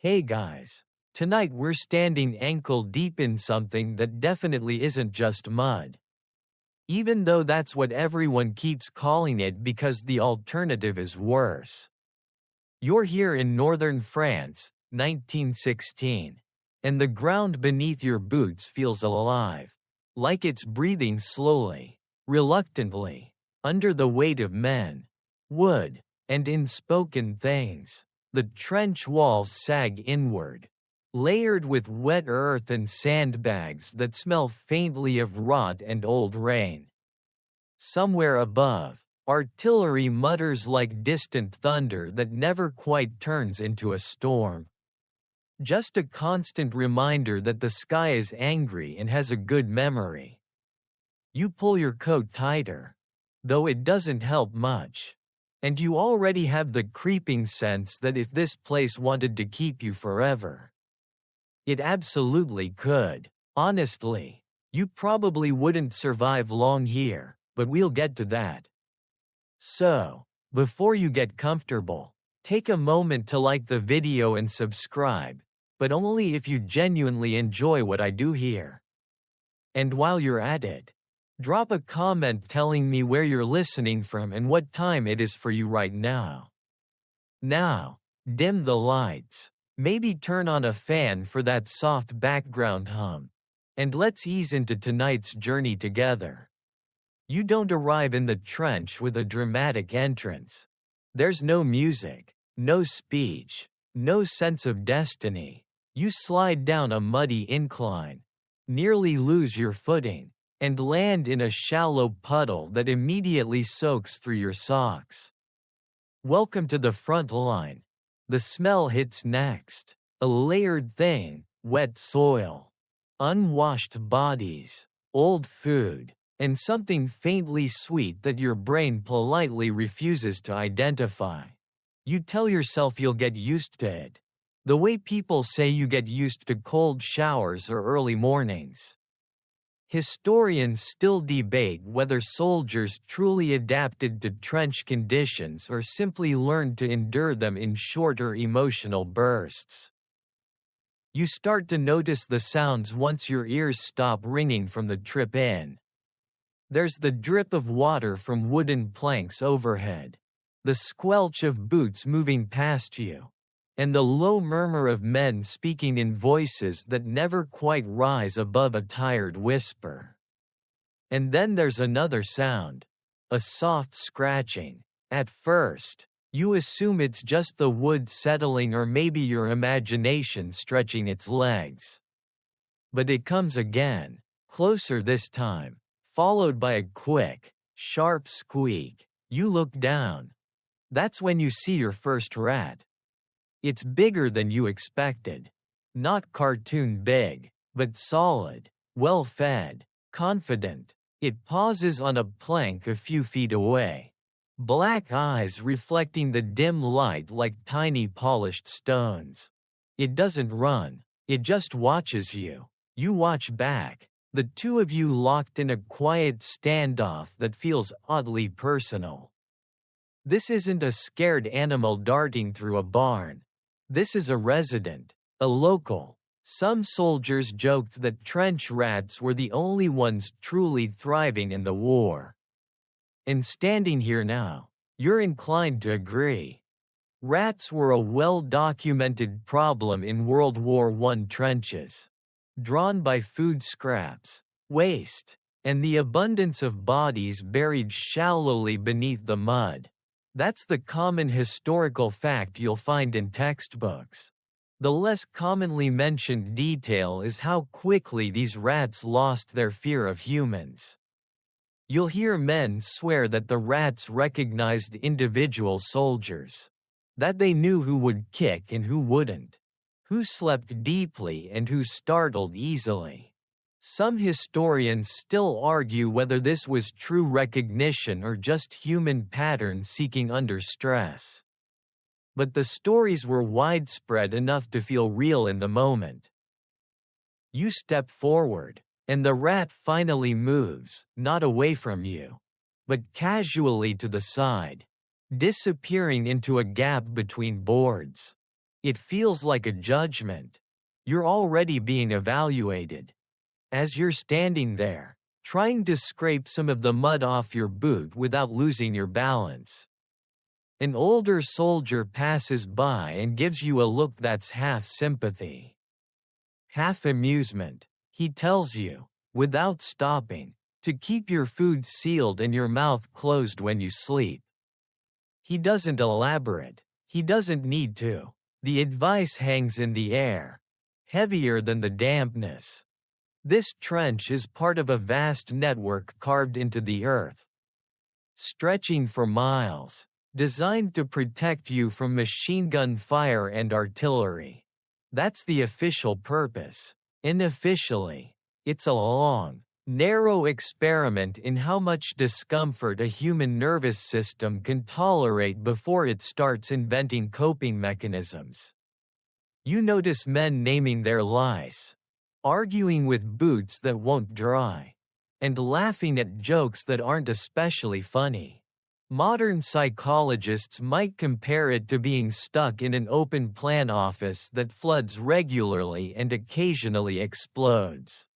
Hey guys. Tonight we're standing ankle deep in something that definitely isn't just mud. Even though that's what everyone keeps calling it because the alternative is worse. You're here in northern France, 1916. And the ground beneath your boots feels alive. Like it's breathing slowly, reluctantly, under the weight of men, wood, and unspoken things. The trench walls sag inward, layered with wet earth and sandbags that smell faintly of rot and old rain. Somewhere above, artillery mutters like distant thunder that never quite turns into a storm. Just a constant reminder that the sky is angry and has a good memory. You pull your coat tighter, though it doesn't help much. And you already have the creeping sense that if this place wanted to keep you forever, it absolutely could. Honestly, you probably wouldn't survive long here, but we'll get to that. So, before you get comfortable, take a moment to like the video and subscribe, but only if you genuinely enjoy what I do here. And while you're at it, drop a comment telling me where you're listening from and what time it is for you right now. Now, dim the lights, maybe turn on a fan for that soft background hum, and let's ease into tonight's journey together. You don't arrive in the trench with a dramatic entrance. There's no music, no speech, no sense of destiny. You slide down a muddy incline, nearly lose your footing, and land in a shallow puddle that immediately soaks through your socks. Welcome to the front line. The smell hits next. A layered thing, wet soil, unwashed bodies, old food, and something faintly sweet that your brain politely refuses to identify. You tell yourself you'll get used to it. The way people say you get used to cold showers or early mornings. Historians still debate whether soldiers truly adapted to trench conditions or simply learned to endure them in shorter emotional bursts. You start to notice the sounds once your ears stop ringing from the trip in. There's the drip of water from wooden planks overhead, the squelch of boots moving past you, and the low murmur of men speaking in voices that never quite rise above a tired whisper. And then there's another sound, a soft scratching. At first, you assume it's just the wood settling or maybe your imagination stretching its legs. But it comes again, closer this time, followed by a quick, sharp squeak. You look down. That's when you see your first rat. It's bigger than you expected. Not cartoon big, but solid, well-fed, confident. It pauses on a plank a few feet away. Black eyes reflecting the dim light like tiny polished stones. It doesn't run, it just watches you. You watch back, the two of you locked in a quiet standoff that feels oddly personal. This isn't a scared animal darting through a barn. This is a resident, a local. Some soldiers joked that trench rats were the only ones truly thriving in the war. And standing here now, you're inclined to agree. Rats were a well-documented problem in World War I trenches. Drawn by food scraps, waste, and the abundance of bodies buried shallowly beneath the mud. That's the common historical fact you'll find in textbooks. The less commonly mentioned detail is how quickly these rats lost their fear of humans. You'll hear men swear that the rats recognized individual soldiers. That they knew who would kick and who wouldn't. Who slept deeply and who startled easily. Some historians still argue whether this was true recognition or just human pattern seeking under stress. But the stories were widespread enough to feel real in the moment. You step forward, and the rat finally moves, not away from you, but casually to the side, disappearing into a gap between boards. It feels like a judgment. You're already being evaluated. As you're standing there, trying to scrape some of the mud off your boot without losing your balance, an older soldier passes by and gives you a look that's half sympathy, half amusement. He tells you, without stopping, to keep your food sealed and your mouth closed when you sleep. He doesn't elaborate. He doesn't need to. The advice hangs in the air, heavier than the dampness. This trench is part of a vast network carved into the earth, stretching for miles, designed to protect you from machine gun fire and artillery. That's the official purpose. Unofficially, it's a long, narrow experiment in how much discomfort a human nervous system can tolerate before it starts inventing coping mechanisms. You notice men naming their lice, arguing with boots that won't dry, and laughing at jokes that aren't especially funny. Modern psychologists might compare it to being stuck in an open-plan office that floods regularly and occasionally explodes.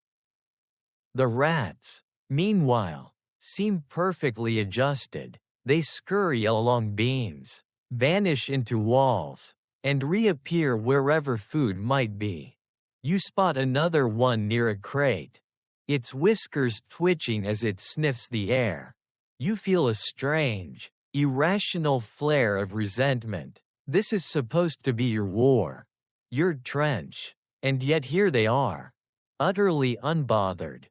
The rats, meanwhile, seem perfectly adjusted. They scurry along beams, vanish into walls, and reappear wherever food might be. You spot another one near a crate, its whiskers twitching as it sniffs the air. You feel a strange, irrational flare of resentment. This is supposed to be your war, your trench, and yet here they are, utterly unbothered.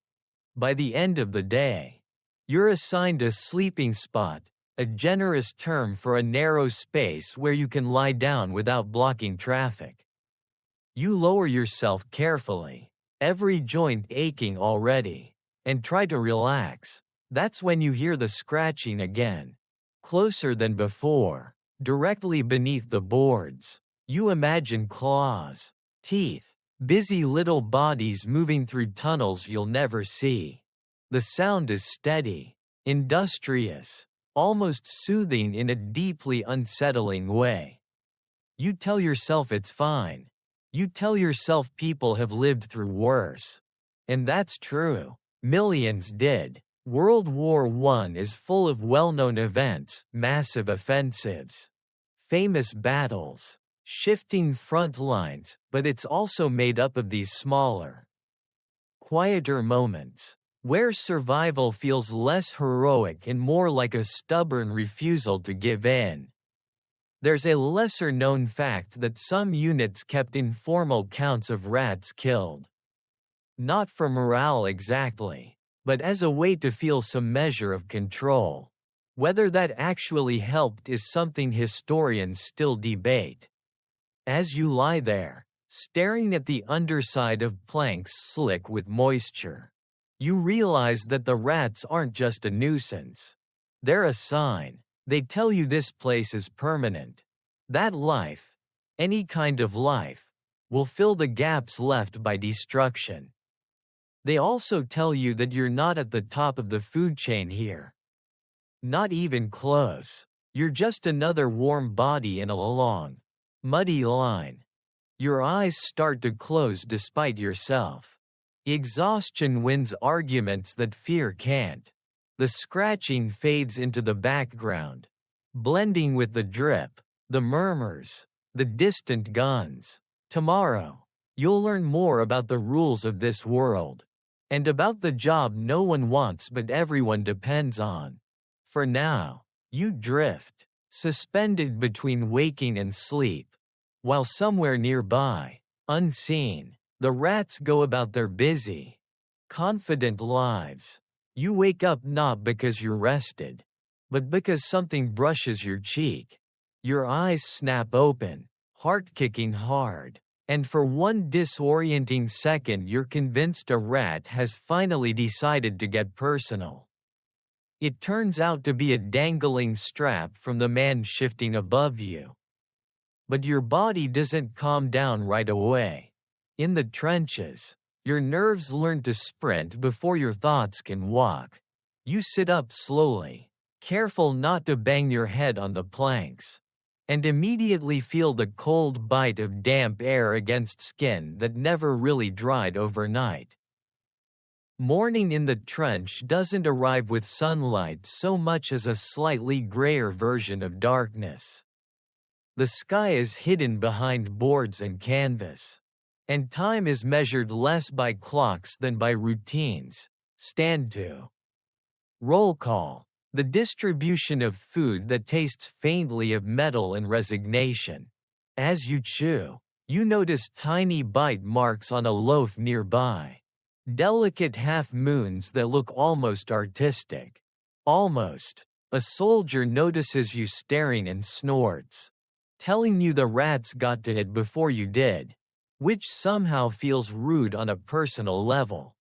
By the end of the day, you're assigned a sleeping spot, a generous term for a narrow space where you can lie down without blocking traffic. You lower yourself carefully, every joint aching already, and try to relax. That's when you hear the scratching again, closer than before, directly beneath the boards. You imagine claws, teeth, busy little bodies moving through tunnels you'll never see. The sound is steady, industrious, almost soothing in a deeply unsettling way. You tell yourself it's fine. You tell yourself people have lived through worse. And that's true. Millions did. World War I is full of well-known events, massive offensives, famous battles, shifting front lines, but it's also made up of these smaller, quieter moments, where survival feels less heroic and more like a stubborn refusal to give in. There's a lesser-known fact that some units kept informal counts of rats killed. Not for morale exactly, but as a way to feel some measure of control. Whether that actually helped is something historians still debate. As you lie there, staring at the underside of planks slick with moisture, you realize that the rats aren't just a nuisance. They're a sign. They tell you this place is permanent. That life, any kind of life, will fill the gaps left by destruction. They also tell you that you're not at the top of the food chain here. Not even close. You're just another warm body in a long, muddy line. Your eyes start to close despite yourself. Exhaustion wins arguments that fear can't. The scratching fades into the background, blending with the drip, the murmurs, the distant guns. Tomorrow, you'll learn more about the rules of this world, and about the job no one wants but everyone depends on. For now, you drift, suspended between waking and sleep, while somewhere nearby, unseen, the rats go about their busy, confident lives. You wake up not because you're rested, but because something brushes your cheek. Your eyes snap open, heart kicking hard, and for one disorienting second you're convinced a rat has finally decided to get personal. It turns out to be a dangling strap from the man shifting above you. But your body doesn't calm down right away. In the trenches, your nerves learn to sprint before your thoughts can walk. You sit up slowly, careful not to bang your head on the planks. and immediately feel the cold bite of damp air against skin that never really dried overnight. Morning in the trench doesn't arrive with sunlight so much as a slightly grayer version of darkness. The sky is hidden behind boards and canvas, and time is measured less by clocks than by routines. Stand to. Roll call. The distribution of food that tastes faintly of metal and resignation. As you chew, you notice tiny bite marks on a loaf nearby. Delicate half-moons that look almost artistic. Almost. A soldier notices you staring and snorts, telling you the rats got to it before you did, which somehow feels rude on a personal level.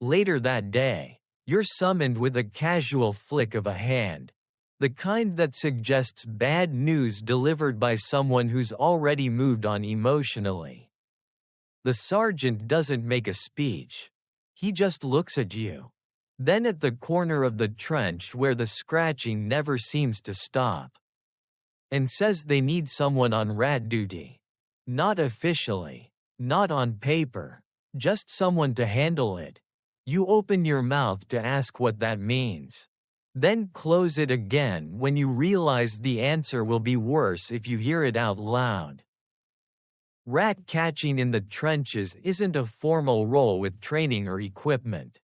Later that day, you're summoned with a casual flick of a hand, the kind that suggests bad news delivered by someone who's already moved on emotionally. The sergeant doesn't make a speech. He just looks at you. Then at the corner of the trench where the scratching never seems to stop, and says they need someone on rat duty. Not officially, not on paper, just someone to handle it. You open your mouth to ask what that means. Then close it again when you realize the answer will be worse if you hear it out loud. Rat catching in the trenches isn't a formal role with training or equipment.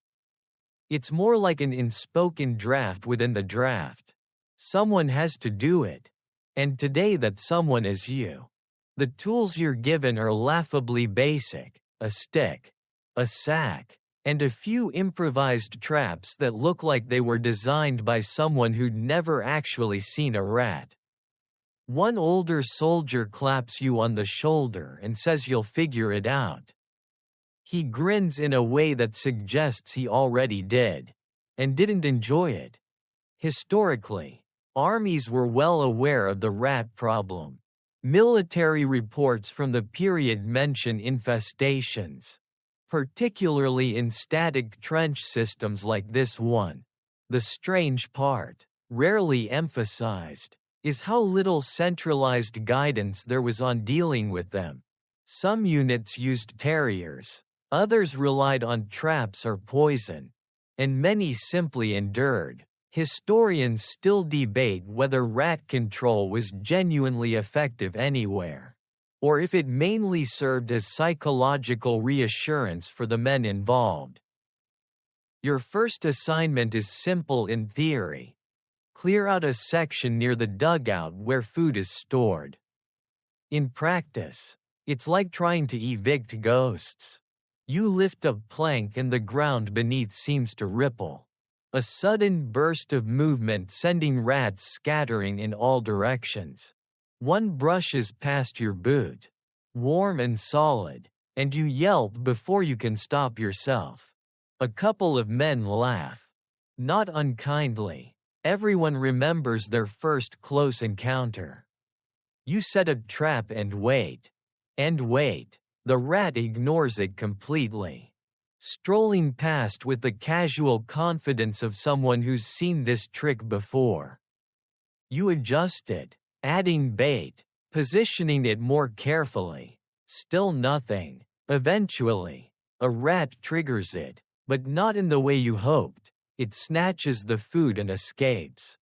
It's more like an unspoken draft within the draft. Someone has to do it. And today that someone is you. The tools you're given are laughably basic: a stick, a sack, and a few improvised traps that look like they were designed by someone who'd never actually seen a rat. One older soldier claps you on the shoulder and says you'll figure it out. He grins in a way that suggests he already did, and didn't enjoy it. Historically, armies were well aware of the rat problem. Military reports from the period mention infestations, particularly in static trench systems like this one. The strange part, rarely emphasized, is how little centralized guidance there was on dealing with them. Some units used terriers, others relied on traps or poison, and many simply endured. Historians still debate whether rat control was genuinely effective anywhere, or if it mainly served as psychological reassurance for the men involved. Your first assignment is simple in theory. Clear out a section near the dugout where food is stored. In practice, it's like trying to evict ghosts. You lift a plank and the ground beneath seems to ripple. A sudden burst of movement sending rats scattering in all directions. One brushes past your boot, warm and solid, and you yelp before you can stop yourself. A couple of men laugh. Not unkindly. Everyone remembers their first close encounter. You set a trap and wait. And wait. The rat ignores it completely, strolling past with the casual confidence of someone who's seen this trick before. You adjust it, adding bait, positioning it more carefully. Still nothing. Eventually, a rat triggers it, but not in the way you hoped. It snatches the food and escapes,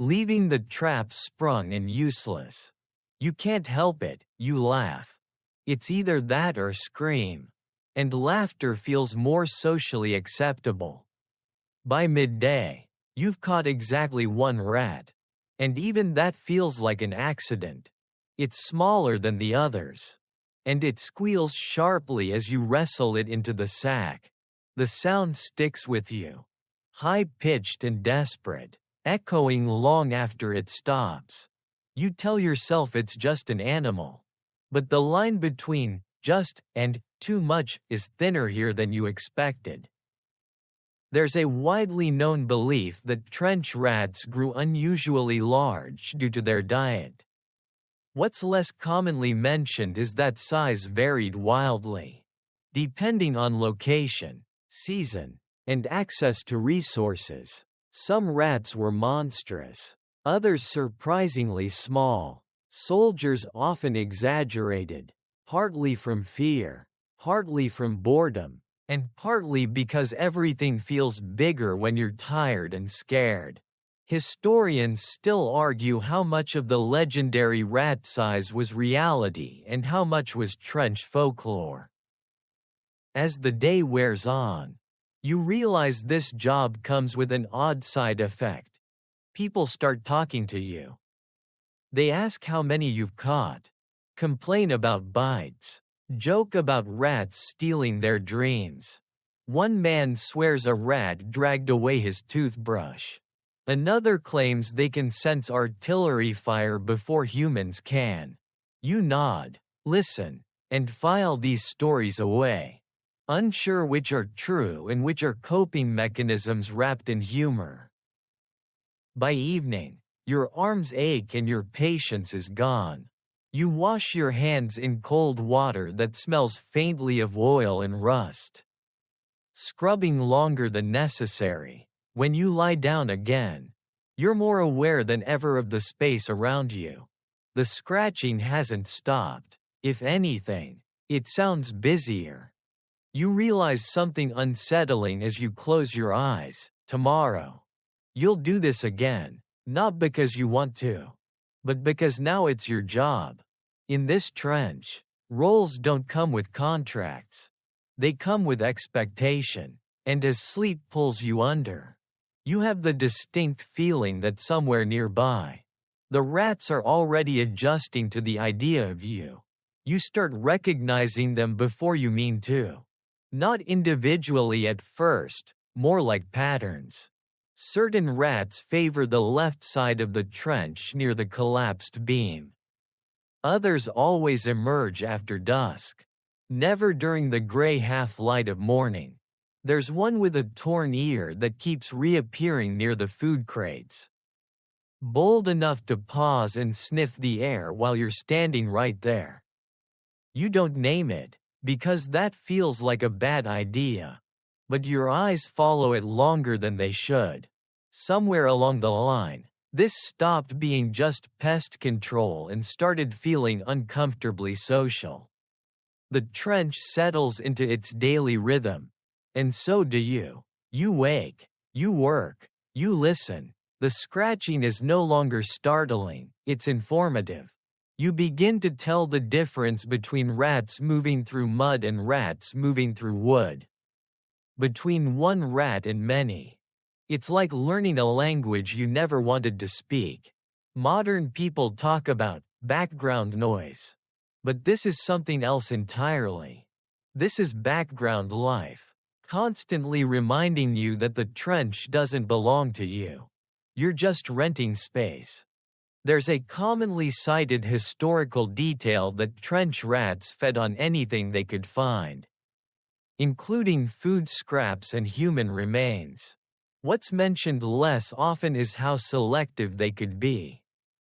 leaving the trap sprung and useless. You can't help it, you laugh. It's either that or scream, and laughter feels more socially acceptable. By midday, you've caught exactly one rat, and even that feels like an accident. It's smaller than the others, and it squeals sharply as you wrestle it into the sack. The sound sticks with you, high-pitched and desperate, echoing long after it stops. You tell yourself it's just an animal, but the line between just and too much is thinner here than you expected. There's a widely known belief that trench rats grew unusually large due to their diet. What's less commonly mentioned is that size varied wildly, depending on location, season, and access to resources. Some rats were monstrous. Others surprisingly small. Soldiers often exaggerated, partly from fear, partly from boredom, and partly because everything feels bigger when you're tired and scared. Historians still argue how much of the legendary rat size was reality and how much was trench folklore. As the day wears on, you realize this job comes with an odd side effect. People start talking to you. They ask how many you've caught, complain about bites, joke about rats stealing their dreams. One man swears a rat dragged away his toothbrush. Another claims they can sense artillery fire before humans can. You nod, listen, and file these stories away, unsure which are true and which are coping mechanisms wrapped in humor. By evening, your arms ache and your patience is gone. You wash your hands in cold water that smells faintly of oil and rust. Scrubbing longer than necessary, when you lie down again, you're more aware than ever of the space around you. The scratching hasn't stopped. If anything, it sounds busier. You realize something unsettling as you close your eyes. Tomorrow, you'll do this again, not because you want to, but because now it's your job. In this trench, roles don't come with contracts. They come with expectation, and as sleep pulls you under, you have the distinct feeling that somewhere nearby, the rats are already adjusting to the idea of you. You start recognizing them before you mean to. Not individually at first, more like patterns. Certain rats favor the left side of the trench near the collapsed beam. Others always emerge after dusk. Never during the gray half-light of morning. There's one with a torn ear that keeps reappearing near the food crates. Bold enough to pause and sniff the air while you're standing right there. You don't name it, because that feels like a bad idea. But your eyes follow it longer than they should. Somewhere along the line, this stopped being just pest control and started feeling uncomfortably social. The trench settles into its daily rhythm. And so do you. You wake, you work, you listen. The scratching is no longer startling, it's informative. You begin to tell the difference between rats moving through mud and rats moving through wood. Between one rat and many. It's like learning a language you never wanted to speak. Modern people talk about background noise. But this is something else entirely. This is background life, constantly reminding you that the trench doesn't belong to you. You're just renting space. There's a commonly cited historical detail that trench rats fed on anything they could find, including food scraps and human remains. What's mentioned less often is how selective they could be.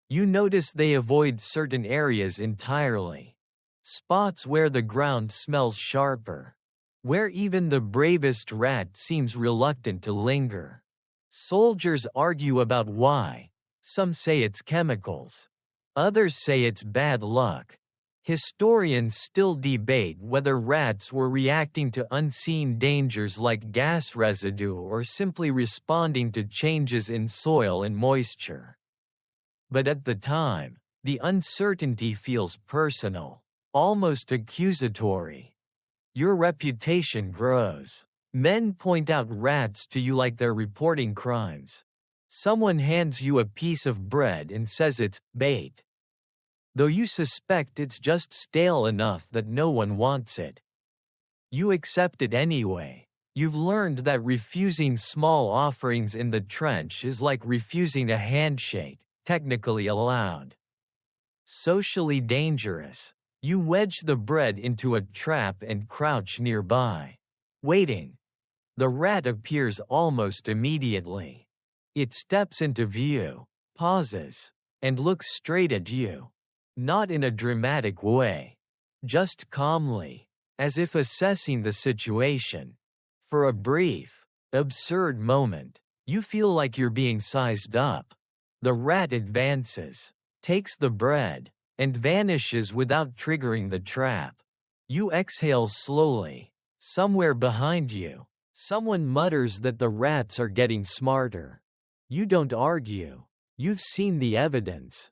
You notice they avoid certain areas entirely. Spots where the ground smells sharper. Where even the bravest rat seems reluctant to linger. Soldiers argue about why. Some say it's chemicals. Others say it's bad luck. Historians still debate whether rats were reacting to unseen dangers like gas residue or simply responding to changes in soil and moisture. But at the time, the uncertainty feels personal, almost accusatory. Your reputation grows. Men point out rats to you like they're reporting crimes. Someone hands you a piece of bread and says it's bait, though you suspect it's just stale enough that no one wants it. You accept it anyway. You've learned that refusing small offerings in the trench is like refusing a handshake, technically allowed. Socially dangerous. You wedge the bread into a trap and crouch nearby. Waiting. The rat appears almost immediately. It steps into view, pauses, and looks straight at you. Not in a dramatic way. Just calmly, as if assessing the situation. For a brief, absurd moment, you feel like you're being sized up. The rat advances, takes the bread, and vanishes without triggering the trap. You exhale slowly. Somewhere behind you, someone mutters that the rats are getting smarter. You don't argue. You've seen the evidence.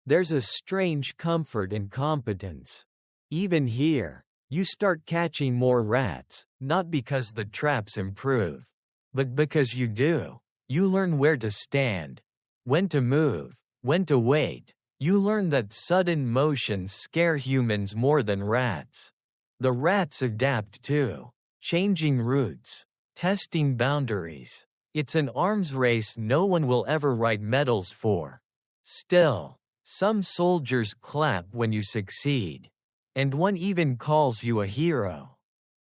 There's a strange comfort and competence. Even here, you start catching more rats, not because the traps improve, but because you do. You learn where to stand, when to move, when to wait. You learn that sudden motions scare humans more than rats. The rats adapt too, changing routes, testing boundaries. It's an arms race no one will ever write medals for. Still, some soldiers clap when you succeed. And one even calls you a hero.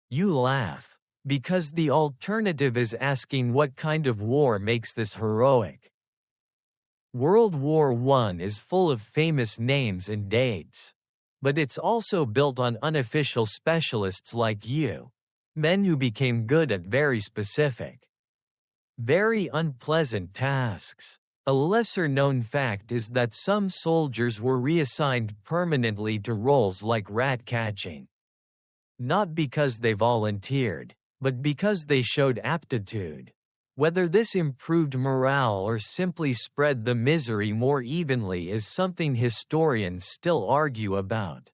You laugh, because the alternative is asking what kind of war makes this heroic. World War I is full of famous names and dates. But it's also built on unofficial specialists like you, men who became good at very specific, very unpleasant tasks. A lesser-known fact is that some soldiers were reassigned permanently to roles like rat catching. Not because they volunteered, but because they showed aptitude. Whether this improved morale or simply spread the misery more evenly is something historians still argue about.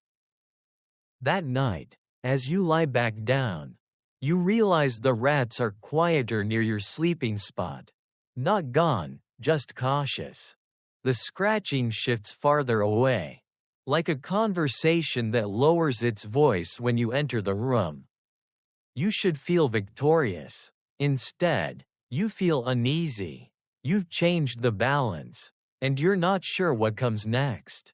That night, as you lie back down, you realize the rats are quieter near your sleeping spot. Not gone, just cautious. The scratching shifts farther away, like a conversation that lowers its voice when you enter the room. You should feel victorious. Instead, you feel uneasy. You've changed the balance, and you're not sure what comes next.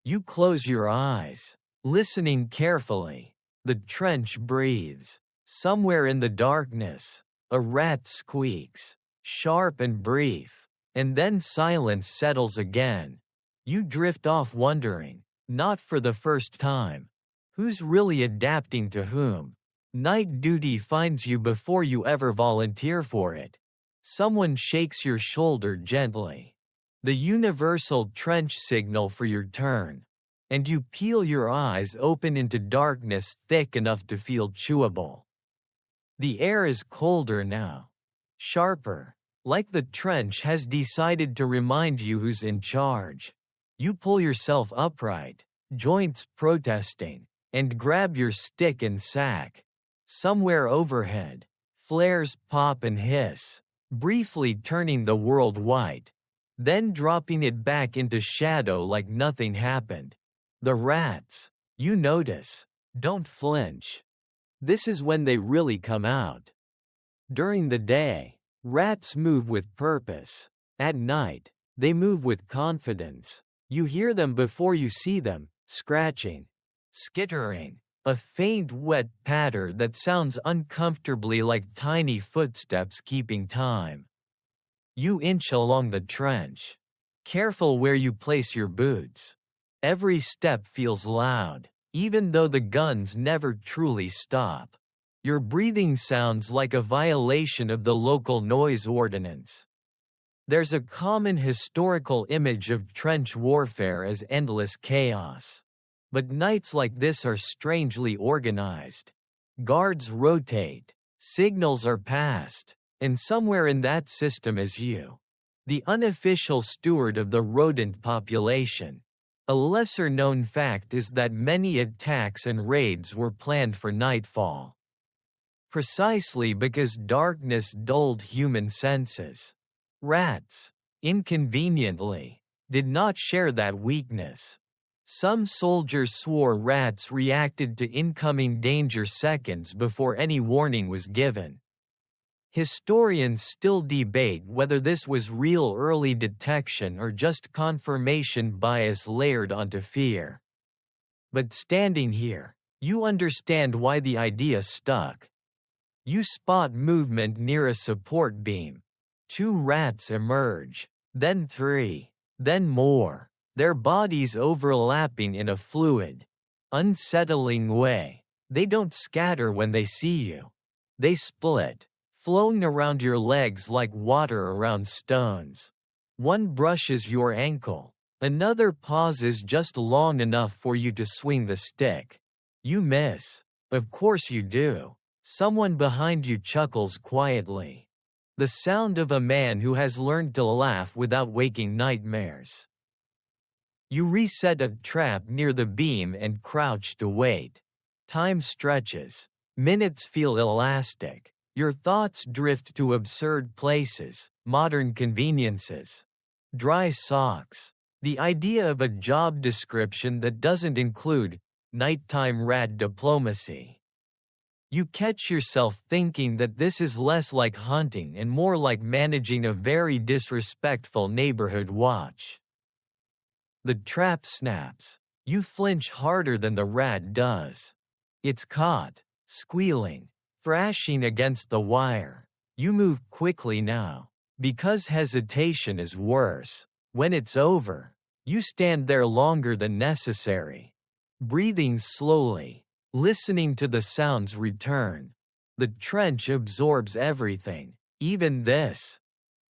You close your eyes, listening carefully. The trench breathes. Somewhere in the darkness, a rat squeaks, sharp and brief, and then silence settles again. You drift off wondering, not for the first time, who's really adapting to whom. Night duty finds you before you ever volunteer for it. Someone shakes your shoulder gently. The universal trench signal for your turn. And you peel your eyes open into darkness thick enough to feel chewable. The air is colder now. Sharper, like the trench has decided to remind you who's in charge. You pull yourself upright, joints protesting, and grab your stick and sack. Somewhere overhead, flares pop and hiss, briefly turning the world white, then dropping it back into shadow like nothing happened. The rats, you notice, don't flinch. This is when they really come out. During the day, rats move with purpose. At night, they move with confidence. You hear them before you see them, scratching, skittering. A faint wet patter that sounds uncomfortably like tiny footsteps keeping time. You inch along the trench, careful where you place your boots. Every step feels loud, even though the guns never truly stop. Your breathing sounds like a violation of the local noise ordinance. There's a common historical image of trench warfare as endless chaos. But nights like this are strangely organized. Guards rotate, signals are passed, and somewhere in that system is you, the unofficial steward of the rodent population. A lesser-known fact is that many attacks and raids were planned for nightfall. Precisely because darkness dulled human senses. Rats, inconveniently, did not share that weakness. Some soldiers swore rats reacted to incoming danger seconds before any warning was given. Historians still debate whether this was real early detection or just confirmation bias layered onto fear. But standing here, you understand why the idea stuck. You spot movement near a support beam. 2 rats emerge, then 3, then more. Their bodies overlapping in a fluid, unsettling way. They don't scatter when they see you. They split, flowing around your legs like water around stones. One brushes your ankle. Another pauses just long enough for you to swing the stick. You miss. Of course you do. Someone behind you chuckles quietly. The sound of a man who has learned to laugh without waking nightmares. You reset a trap near the beam and crouch to wait. Time stretches. Minutes feel elastic. Your thoughts drift to absurd places, modern conveniences. Dry socks. The idea of a job description that doesn't include nighttime rat diplomacy. You catch yourself thinking that this is less like hunting and more like managing a very disrespectful neighborhood watch. The trap snaps. You flinch harder than the rat does. It's caught, squealing, thrashing against the wire. You move quickly now, because hesitation is worse. When it's over, you stand there longer than necessary, breathing slowly, listening to the sounds return. The trench absorbs everything, even this.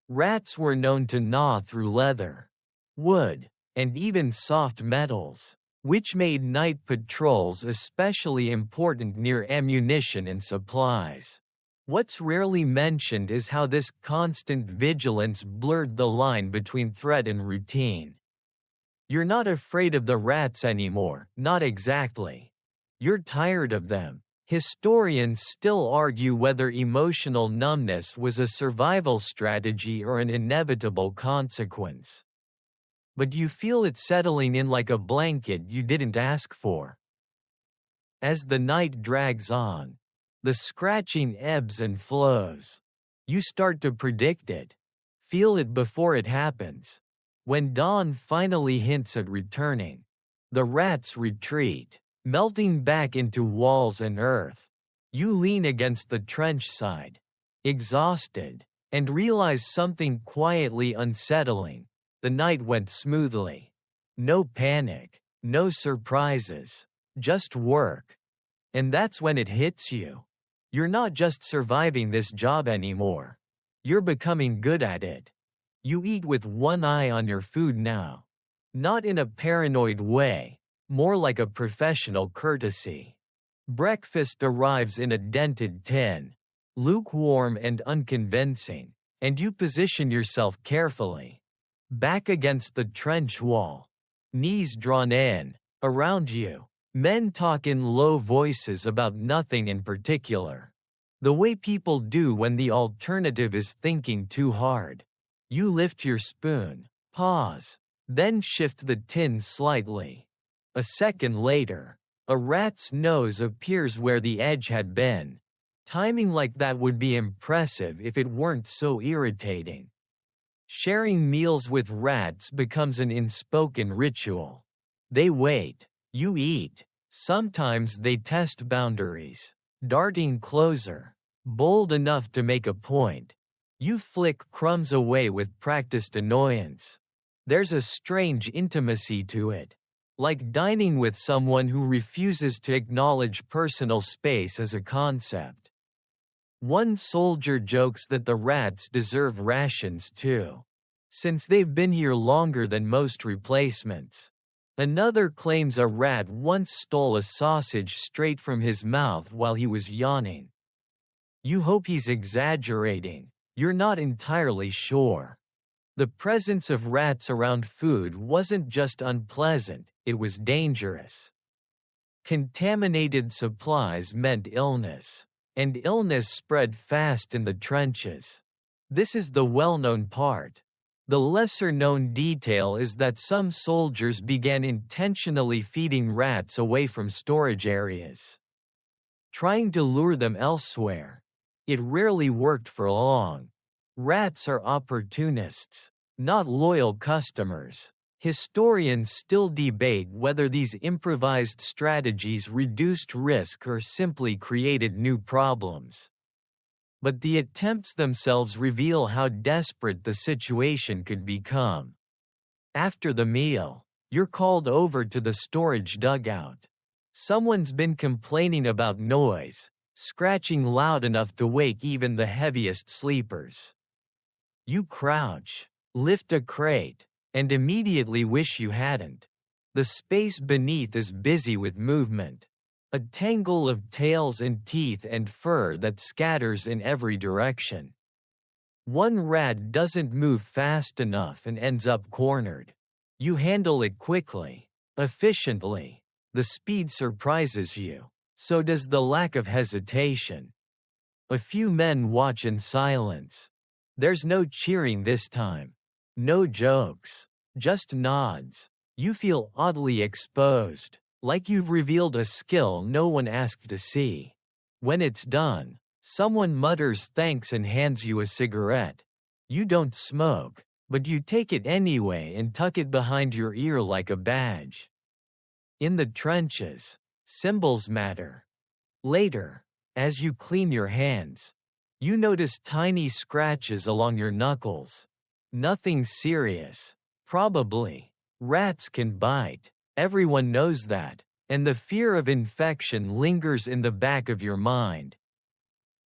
Rats were known to gnaw through leather, wood, and even soft metals, which made night patrols especially important near ammunition and supplies. What's rarely mentioned is how this constant vigilance blurred the line between threat and routine. You're not afraid of the rats anymore, not exactly. You're tired of them. Historians still argue whether emotional numbness was a survival strategy or an inevitable consequence. But you feel it settling in like a blanket you didn't ask for. As the night drags on, the scratching ebbs and flows. You start to predict it, feel it before it happens. When dawn finally hints at returning, the rats retreat, melting back into walls and earth. You lean against the trench side, exhausted, and realize something quietly unsettling. The night went smoothly. No panic, no surprises, just work. And that's when it hits you. You're not just surviving this job anymore. You're becoming good at it. You eat with one eye on your food now. Not in a paranoid way, more like a professional courtesy. Breakfast arrives in a dented tin, lukewarm and unconvincing, and you position yourself carefully. Back against the trench wall, knees drawn in, around you, men talk in low voices about nothing in particular. The way people do when the alternative is thinking too hard. You lift your spoon, pause, then shift the tin slightly. A second later, a rat's nose appears where the edge had been. Timing like that would be impressive if it weren't so irritating. Sharing meals with rats becomes an unspoken ritual. They wait, you eat. Sometimes they test boundaries, darting closer, bold enough to make a point. You flick crumbs away with practiced annoyance. There's a strange intimacy to it, like dining with someone who refuses to acknowledge personal space as a concept. One soldier jokes that the rats deserve rations too, since they've been here longer than most replacements. Another claims a rat once stole a sausage straight from his mouth while he was yawning. You hope he's exaggerating. You're not entirely sure. The presence of rats around food wasn't just unpleasant, it was dangerous. Contaminated supplies meant illness, and illness spread fast in the trenches. This is the well-known part. The lesser-known detail is that some soldiers began intentionally feeding rats away from storage areas, trying to lure them elsewhere. It rarely worked for long. Rats are opportunists, not loyal customers. Historians still debate whether these improvised strategies reduced risk or simply created new problems. But the attempts themselves reveal how desperate the situation could become. After the meal, you're called over to the storage dugout. Someone's been complaining about noise, scratching loud enough to wake even the heaviest sleepers. You crouch, lift a crate, and immediately wish you hadn't. The space beneath is busy with movement. A tangle of tails and teeth and fur that scatters in every direction. One rat doesn't move fast enough and ends up cornered. You handle it quickly, efficiently. The speed surprises you. So does the lack of hesitation. A few men watch in silence. There's no cheering this time. No jokes. Just nods. You feel oddly exposed, like you've revealed a skill no one asked to see. When it's done, someone mutters thanks and hands you a cigarette. You don't smoke, but you take it anyway and tuck it behind your ear like a badge. In the trenches, symbols matter. Later, as you clean your hands, you notice tiny scratches along your knuckles. Nothing serious. Probably. Rats can bite. Everyone knows that, and the fear of infection lingers in the back of your mind.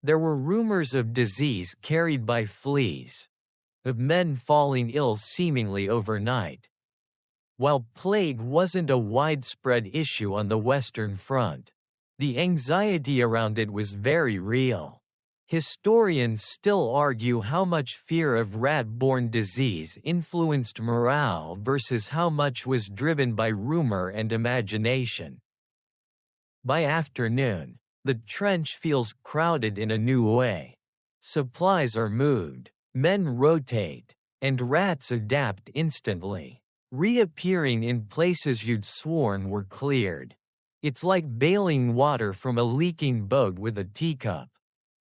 There were rumors of disease carried by fleas, of men falling ill seemingly overnight. While plague wasn't a widespread issue on the Western Front, the anxiety around it was very real. Historians still argue how much fear of rat-borne disease influenced morale versus how much was driven by rumor and imagination. By afternoon, the trench feels crowded in a new way. Supplies are moved, men rotate, and rats adapt instantly, reappearing in places you'd sworn were cleared. It's like bailing water from a leaking boat with a teacup.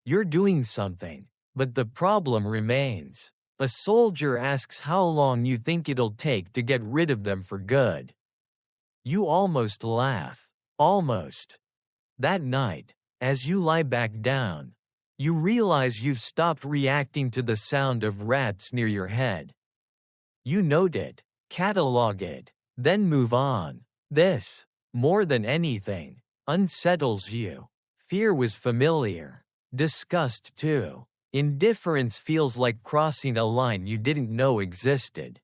You're doing something, but the problem remains. A soldier asks how long you think it'll take to get rid of them for good. You almost laugh. Almost. That night, as you lie back down, you realize you've stopped reacting to the sound of rats near your head. You note it, catalog it, then move on. This, more than anything, unsettles you. Fear was familiar. Disgust too. Indifference feels like crossing a line you didn't know existed.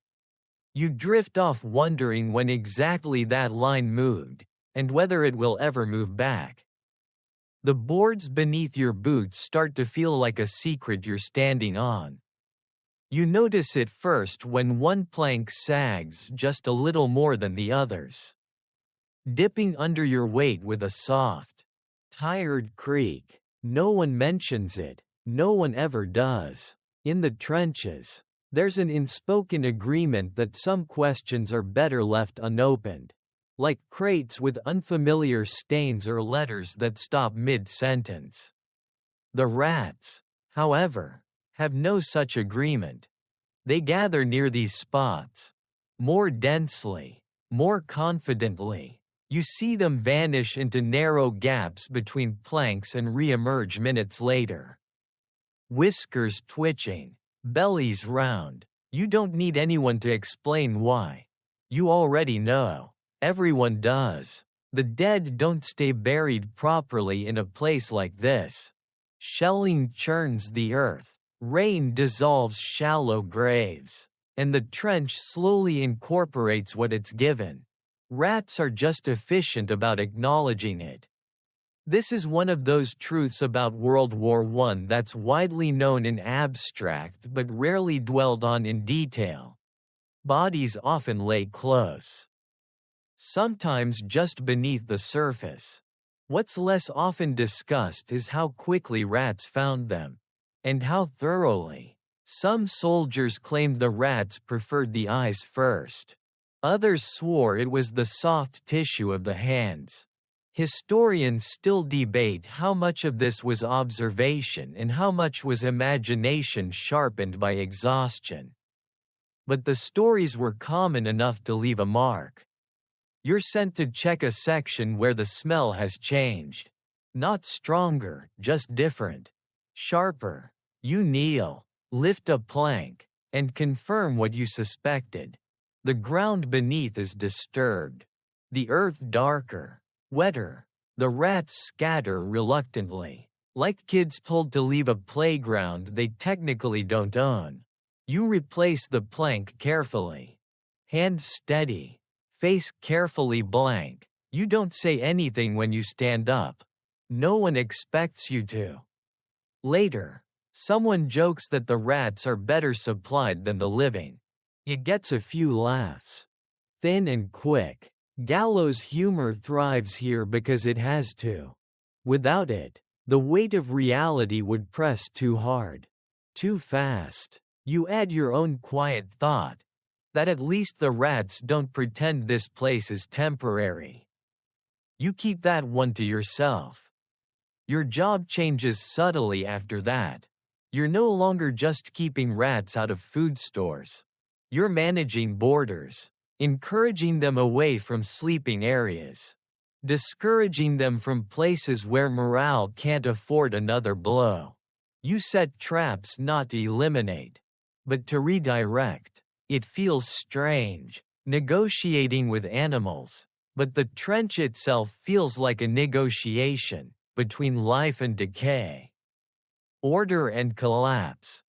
You drift off wondering when exactly that line moved, and whether it will ever move back. The boards beneath your boots start to feel like a secret you're standing on. You notice it first when one plank sags just a little more than the others, dipping under your weight with a soft, tired creak. No one mentions it, no one ever does. In the trenches, there's an unspoken agreement that some questions are better left unopened, like crates with unfamiliar stains or letters that stop mid-sentence. The rats, however, have no such agreement. They gather near these spots, more densely, more confidently. You see them vanish into narrow gaps between planks and re-emerge minutes later. Whiskers twitching, bellies round. You don't need anyone to explain why. You already know. Everyone does. The dead don't stay buried properly in a place like this. Shelling churns the earth. Rain dissolves shallow graves. And the trench slowly incorporates what it's given. Rats are just efficient about acknowledging it. This is one of those truths about World War I that's widely known in abstract but rarely dwelled on in detail. Bodies often lay close, sometimes just beneath the surface. What's less often discussed is how quickly rats found them, and how thoroughly. Some soldiers claimed the rats preferred the eyes first. Others swore it was the soft tissue of the hands. Historians still debate how much of this was observation and how much was imagination sharpened by exhaustion. But the stories were common enough to leave a mark. You're sent to check a section where the smell has changed. Not stronger, just different. Sharper. You kneel, lift a plank, and confirm what you suspected. The ground beneath is disturbed. The earth darker, wetter. The rats scatter reluctantly, like kids told to leave a playground they technically don't own. You replace the plank carefully. Hands steady. Face carefully blank. You don't say anything when you stand up. No one expects you to. Later, someone jokes that the rats are better supplied than the living. It gets a few laughs. Thin and quick. Gallows humor thrives here because it has to. Without it, the weight of reality would press too hard. Too fast. You add your own quiet thought. That at least the rats don't pretend this place is temporary. You keep that one to yourself. Your job changes subtly after that. You're no longer just keeping rats out of food stores. You're managing borders, encouraging them away from sleeping areas, discouraging them from places where morale can't afford another blow. You set traps not to eliminate, but to redirect. It feels strange, negotiating with animals, but the trench itself feels like a negotiation between life and decay. Order and collapse.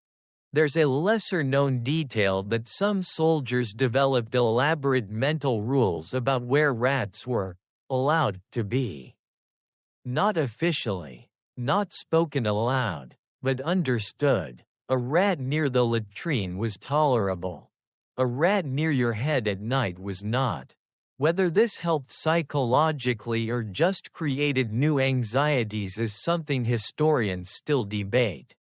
There's a lesser-known detail that some soldiers developed elaborate mental rules about where rats were allowed to be. Not officially, not spoken aloud, but understood. A rat near the latrine was tolerable. A rat near your head at night was not. Whether this helped psychologically or just created new anxieties is something historians still debate.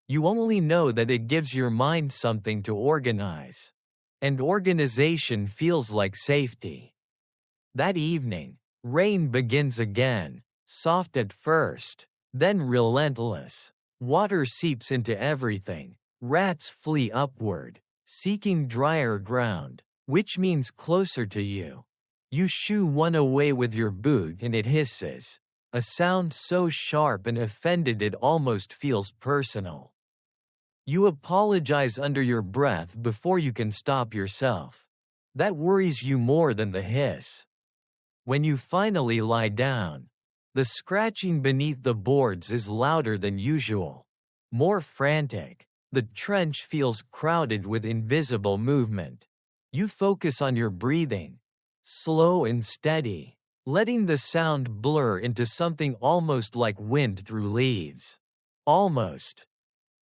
You only know that it gives your mind something to organize. And organization feels like safety. That evening, rain begins again, soft at first, then relentless. Water seeps into everything. Rats flee upward, seeking drier ground, which means closer to you. You shoo one away with your boot and it hisses, a sound so sharp and offended it almost feels personal. You apologize under your breath before you can stop yourself. That worries you more than the hiss. When you finally lie down, the scratching beneath the boards is louder than usual, more frantic. The trench feels crowded with invisible movement. You focus on your breathing, slow and steady, letting the sound blur into something almost like wind through leaves. Almost.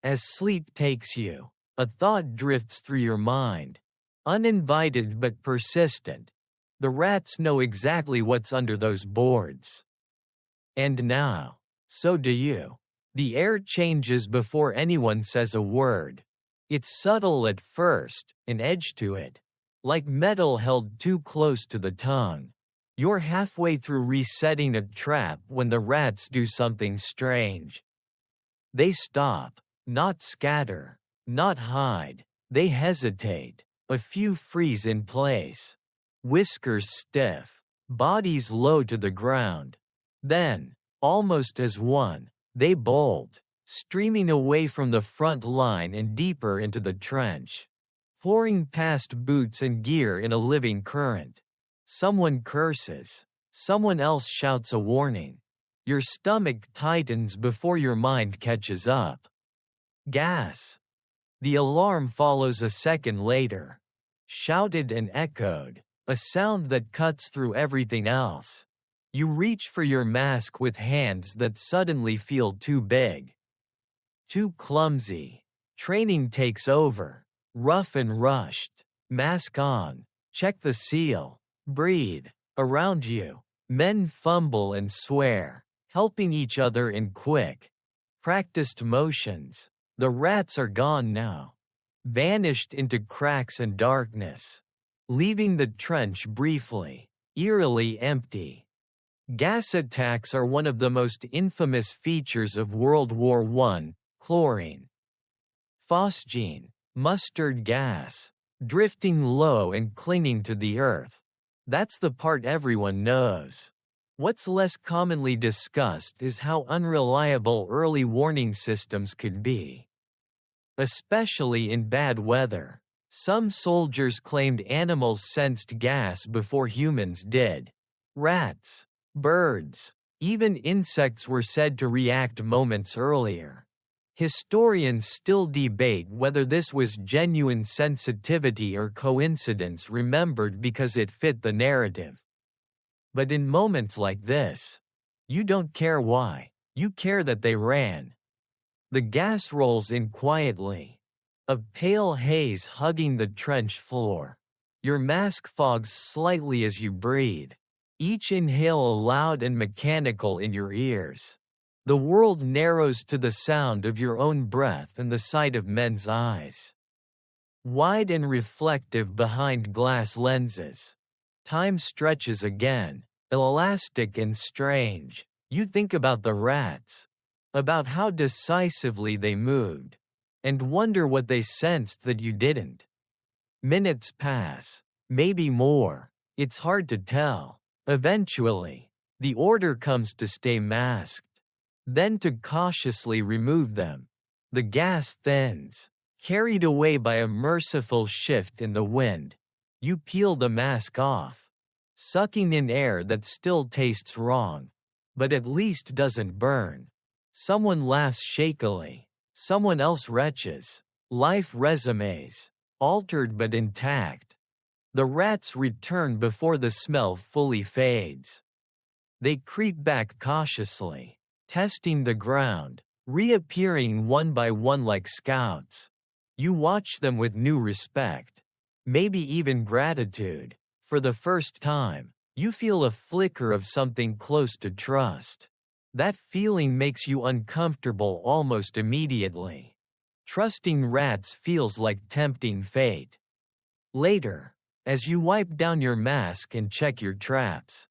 As sleep takes you, a thought drifts through your mind. Uninvited but persistent. The rats know exactly what's under those boards. And now, so do you. The air changes before anyone says a word. It's subtle at first, an edge to it, like metal held too close to the tongue. You're halfway through resetting a trap when the rats do something strange. They stop, not scatter, not hide, they hesitate. A few freeze in place. Whiskers stiff, bodies low to the ground. Then, almost as one, they bolt, streaming away from the front line and deeper into the trench, pouring past boots and gear in a living current. Someone curses. Someone else shouts a warning. Your stomach tightens before your mind catches up. Gas. The alarm follows a second later. Shouted and echoed, a sound that cuts through everything else. You reach for your mask with hands that suddenly feel too big. Too clumsy. Training takes over. Rough and rushed. Mask on. Check the seal. Breathe. Around you, men fumble and swear, helping each other in quick, practiced motions. The rats are gone now. Vanished into cracks and darkness. Leaving the trench briefly, eerily empty. Gas attacks are one of the most infamous features of World War I. Chlorine. Phosgene, mustard gas, drifting low and clinging to the earth. That's the part everyone knows. What's less commonly discussed is how unreliable early warning systems could be. Especially in bad weather. Some soldiers claimed animals sensed gas before humans did. Rats, birds, even insects were said to react moments earlier. Historians still debate whether this was genuine sensitivity or coincidence remembered because it fit the narrative. But in moments like this, you don't care why, you care that they ran. The gas rolls in quietly. A pale haze hugging the trench floor. Your mask fogs slightly as you breathe. Each inhale loud and mechanical in your ears. The world narrows to the sound of your own breath and the sight of men's eyes. Wide and reflective behind glass lenses. Time stretches again, elastic and strange. You think about the rats, about how decisively they moved, and wonder what they sensed that you didn't. Minutes pass, maybe more, it's hard to tell. Eventually, the order comes to stay masked. Then to cautiously remove them. The gas thins, carried away by a merciful shift in the wind. You peel the mask off, sucking in air that still tastes wrong, but at least doesn't burn. Someone laughs shakily, someone else retches. Life resumes, altered but intact. The rats return before the smell fully fades. They creep back cautiously, testing the ground, reappearing one by one like scouts. You watch them with new respect, maybe even gratitude. For the first time, you feel a flicker of something close to trust. That feeling makes you uncomfortable almost immediately. Trusting rats feels like tempting fate. Later, as you wipe down your mask and check your traps,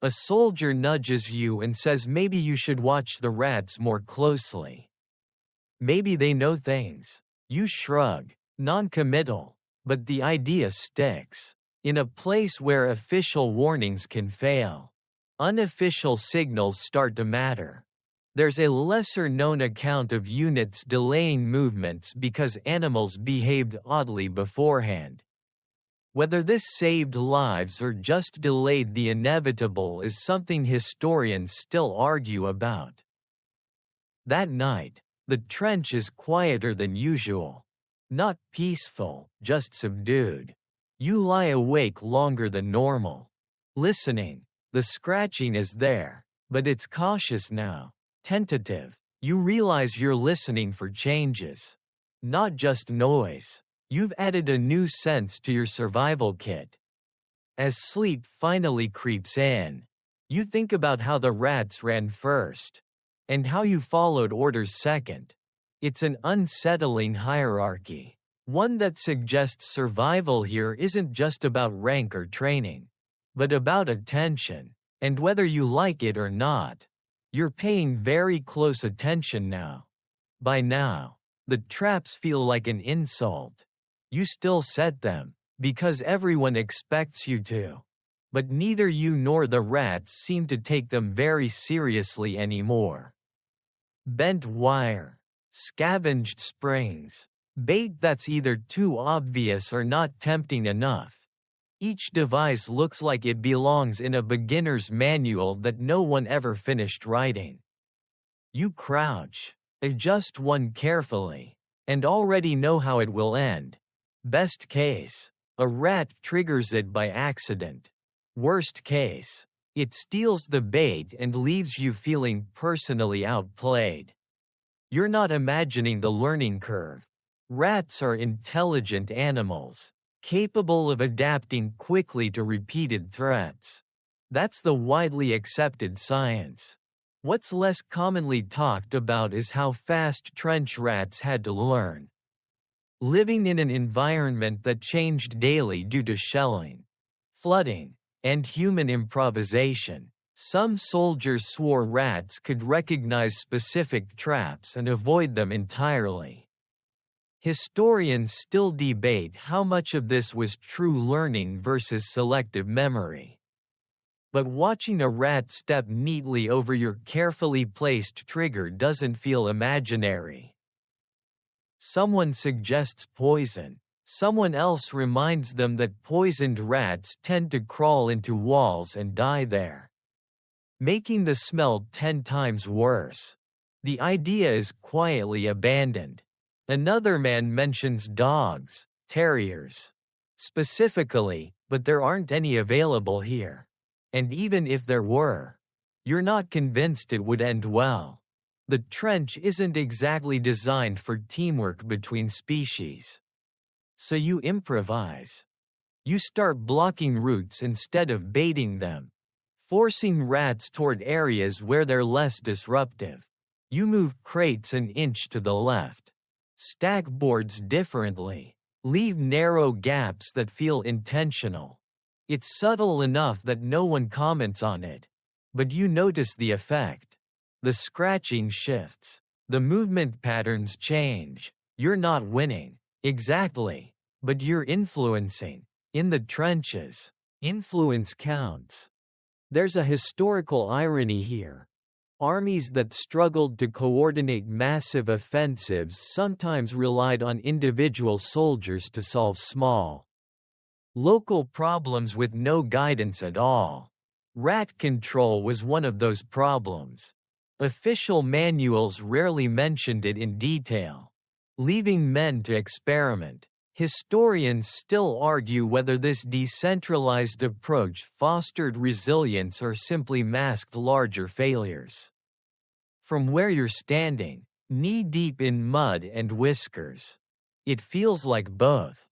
a soldier nudges you and says maybe you should watch the rats more closely. Maybe they know things. You shrug, non-committal, but the idea sticks. In a place where official warnings can fail, unofficial signals start to matter. There's a lesser-known account of units delaying movements because animals behaved oddly beforehand. Whether this saved lives or just delayed the inevitable is something historians still argue about. That night, the trench is quieter than usual. Not peaceful, just subdued. You lie awake longer than normal. Listening. The scratching is there, but it's cautious now. Tentative. You realize you're listening for changes. Not just noise. You've added a new sense to your survival kit. As sleep finally creeps in, you think about how the rats ran first, and how you followed orders second. It's an unsettling hierarchy, one that suggests survival here isn't just about rank or training, but about attention, and whether you like it or not, you're paying very close attention now. By now, the traps feel like an insult. You still set them, because everyone expects you to. But neither you nor the rats seem to take them very seriously anymore. Bent wire, scavenged springs, bait that's either too obvious or not tempting enough. Each device looks like it belongs in a beginner's manual that no one ever finished writing. You crouch, adjust one carefully, and already know how it will end. Best case, a rat triggers it by accident. Worst case, it steals the bait and leaves you feeling personally outplayed. You're not imagining the learning curve. Rats are intelligent animals, capable of adapting quickly to repeated threats. That's the widely accepted science. What's less commonly talked about is how fast trench rats had to learn. Living in an environment that changed daily due to shelling, flooding, and human improvisation, some soldiers swore rats could recognize specific traps and avoid them entirely. Historians still debate how much of this was true learning versus selective memory. But watching a rat step neatly over your carefully placed trigger doesn't feel imaginary. Someone suggests poison. Someone else reminds them that poisoned rats tend to crawl into walls and die there, making the smell 10 times worse. The idea is quietly abandoned. Another man mentions dogs, terriers, specifically, but there aren't any available here. And even if there were, you're not convinced it would end well. The trench isn't exactly designed for teamwork between species. So you improvise. You start blocking routes instead of baiting them, forcing rats toward areas where they're less disruptive. You move crates an inch to the left, stack boards differently, leave narrow gaps that feel intentional. It's subtle enough that no one comments on it, but you notice the effect. The scratching shifts, the movement patterns change. You're not winning, exactly, but you're influencing. In the trenches, influence counts. There's a historical irony here. Armies that struggled to coordinate massive offensives sometimes relied on individual soldiers to solve small, local problems with no guidance at all. Rat control was one of those problems. Official manuals rarely mentioned it in detail, leaving men to experiment. Historians still argue whether this decentralized approach fostered resilience or simply masked larger failures. From where you're standing, knee-deep in mud and whiskers, it feels like both.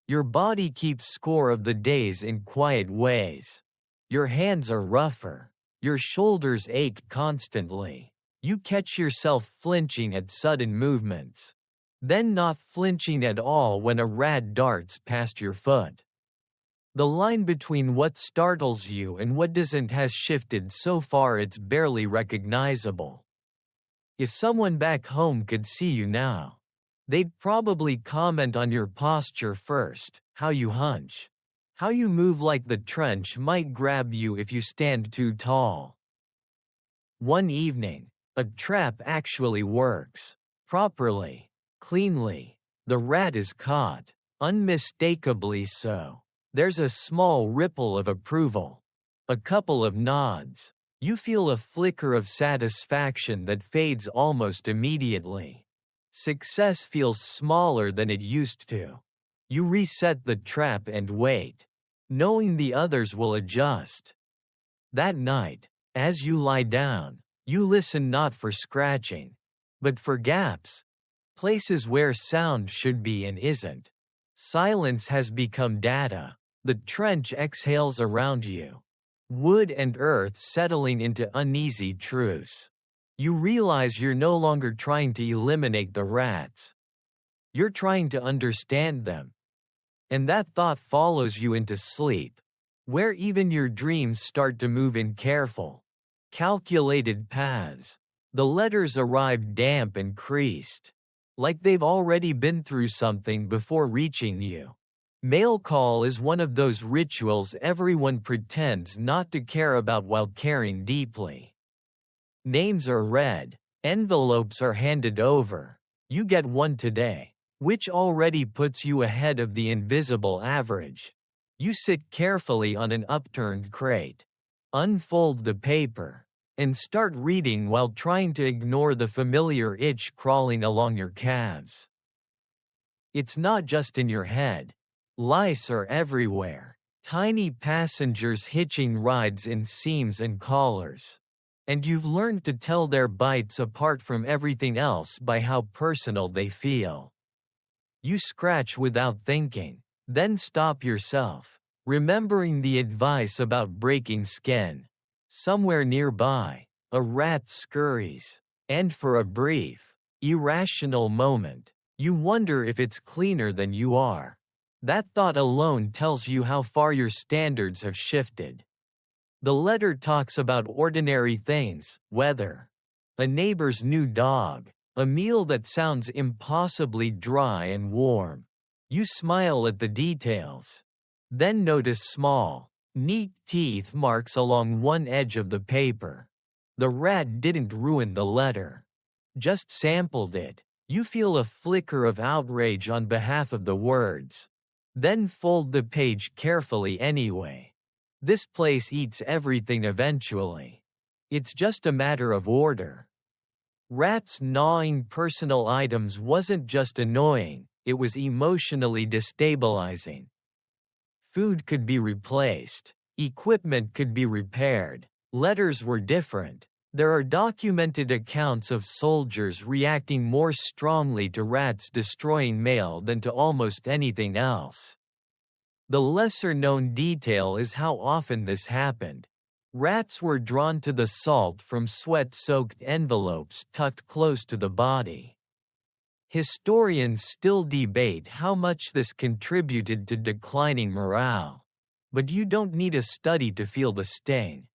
Your body keeps score of the days in quiet ways. Your hands are rougher. Your shoulders ache constantly. You catch yourself flinching at sudden movements, then not flinching at all when a rat darts past your foot. The line between what startles you and what doesn't has shifted so far it's barely recognizable. If someone back home could see you now, they'd probably comment on your posture first, how you hunch, how you move like the trench might grab you if you stand too tall. One evening, a trap actually works, properly, cleanly. The rat is caught, unmistakably so. There's a small ripple of approval, a couple of nods. You feel a flicker of satisfaction that fades almost immediately. Success feels smaller than it used to. You reset the trap and wait, knowing the others will adjust. That night, as you lie down, you listen not for scratching, but for gaps, places where sound should be and isn't. Silence has become data. The trench exhales around you, wood and earth settling into uneasy truce. You realize you're no longer trying to eliminate the rats. You're trying to understand them. And that thought follows you into sleep, where even your dreams start to move in careful, calculated paths. The letters arrive damp and creased, like they've already been through something before reaching you. Mail call is one of those rituals everyone pretends not to care about while caring deeply. Names are read, envelopes are handed over. You get one today, which already puts you ahead of the invisible average. You sit carefully on an upturned crate, unfold the paper, and start reading while trying to ignore the familiar itch crawling along your calves. It's not just in your head. Lice are everywhere, tiny passengers hitching rides in seams and collars. And you've learned to tell their bites apart from everything else by how personal they feel. You scratch without thinking, then stop yourself, remembering the advice about breaking skin. Somewhere nearby, a rat scurries, and for a brief, irrational moment, you wonder if it's cleaner than you are. That thought alone tells you how far your standards have shifted. The letter talks about ordinary things, weather, a neighbor's new dog, a meal that sounds impossibly dry and warm. You smile at the details. Then notice small, neat teeth marks along one edge of the paper. The rat didn't ruin the letter, just sampled it. You feel a flicker of outrage on behalf of the words. Then fold the page carefully anyway. This place eats everything eventually. It's just a matter of order. Rats gnawing personal items wasn't just annoying, it was emotionally destabilizing. Food could be replaced. Equipment could be repaired. Letters were different. There are documented accounts of soldiers reacting more strongly to rats destroying mail than to almost anything else. The lesser-known detail is how often this happened. Rats were drawn to the salt from sweat-soaked envelopes tucked close to the body. Historians still debate how much this contributed to declining morale. But you don't need a study to feel the sting.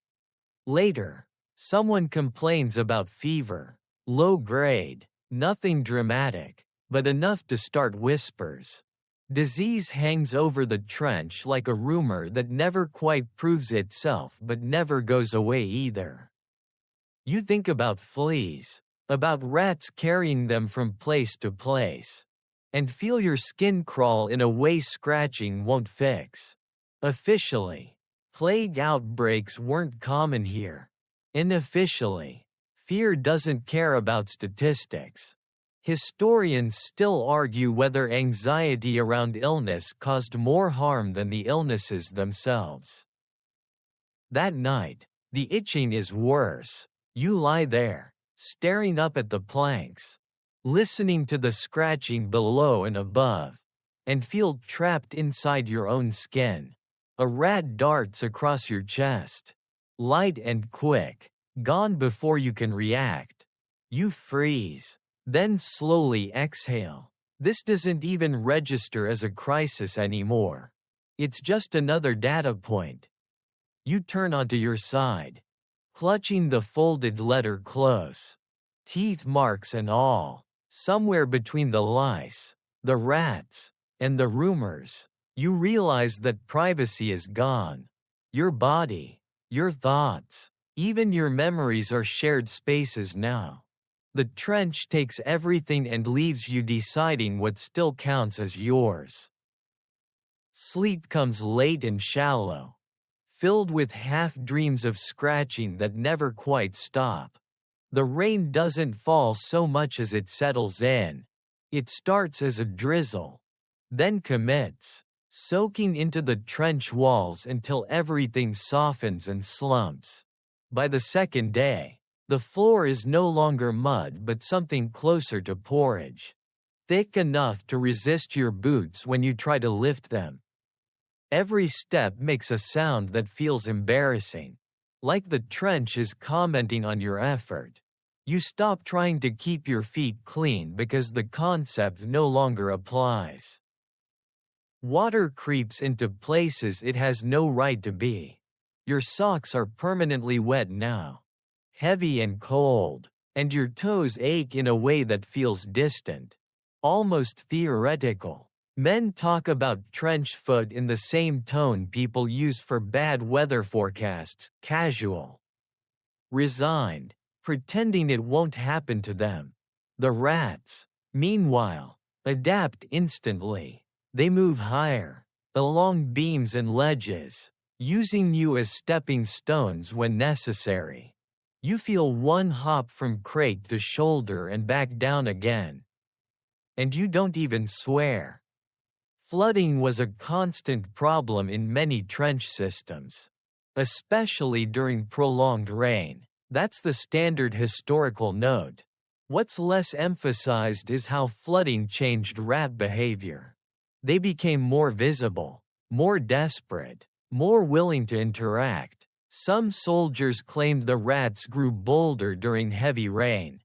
Later, someone complains about fever, low grade, nothing dramatic, but enough to start whispers. Disease hangs over the trench like a rumor that never quite proves itself but never goes away either. You think about fleas, about rats carrying them from place to place, and feel your skin crawl in a way scratching won't fix. Officially, plague outbreaks weren't common here. Unofficially, fear doesn't care about statistics. Historians still argue whether anxiety around illness caused more harm than the illnesses themselves. That night, the itching is worse. You lie there, staring up at the planks, listening to the scratching below and above, and feel trapped inside your own skin. A rat darts across your chest. Light and quick, gone before you can react. You freeze, then slowly exhale. This doesn't even register as a crisis anymore. It's just another data point. You turn onto your side, clutching the folded letter close. Teeth marks and all. Somewhere between the lice, the rats, and the rumors, you realize that privacy is gone. Your body, your thoughts, even your memories are shared spaces now. The trench takes everything and leaves you deciding what still counts as yours. Sleep comes late and shallow, filled with half-dreams of scratching that never quite stop. The rain doesn't fall so much as it settles in. It starts as a drizzle, then commits, soaking into the trench walls until everything softens and slumps. By the second day, the floor is no longer mud but something closer to porridge, thick enough to resist your boots when you try to lift them. Every step makes a sound that feels embarrassing, like the trench is commenting on your effort. You stop trying to keep your feet clean because the concept no longer applies. Water creeps into places it has no right to be. Your socks are permanently wet now, heavy and cold, and your toes ache in a way that feels distant, almost theoretical. Men talk about trench foot in the same tone people use for bad weather forecasts, casual, resigned, pretending it won't happen to them. The rats, meanwhile, adapt instantly. They move higher, along beams and ledges, using you as stepping stones when necessary. You feel one hop from crate to shoulder and back down again. And you don't even swear. Flooding was a constant problem in many trench systems, especially during prolonged rain. That's the standard historical note. What's less emphasized is how flooding changed rat behavior. They became more visible, more desperate, more willing to interact. Some soldiers claimed the rats grew bolder during heavy rain,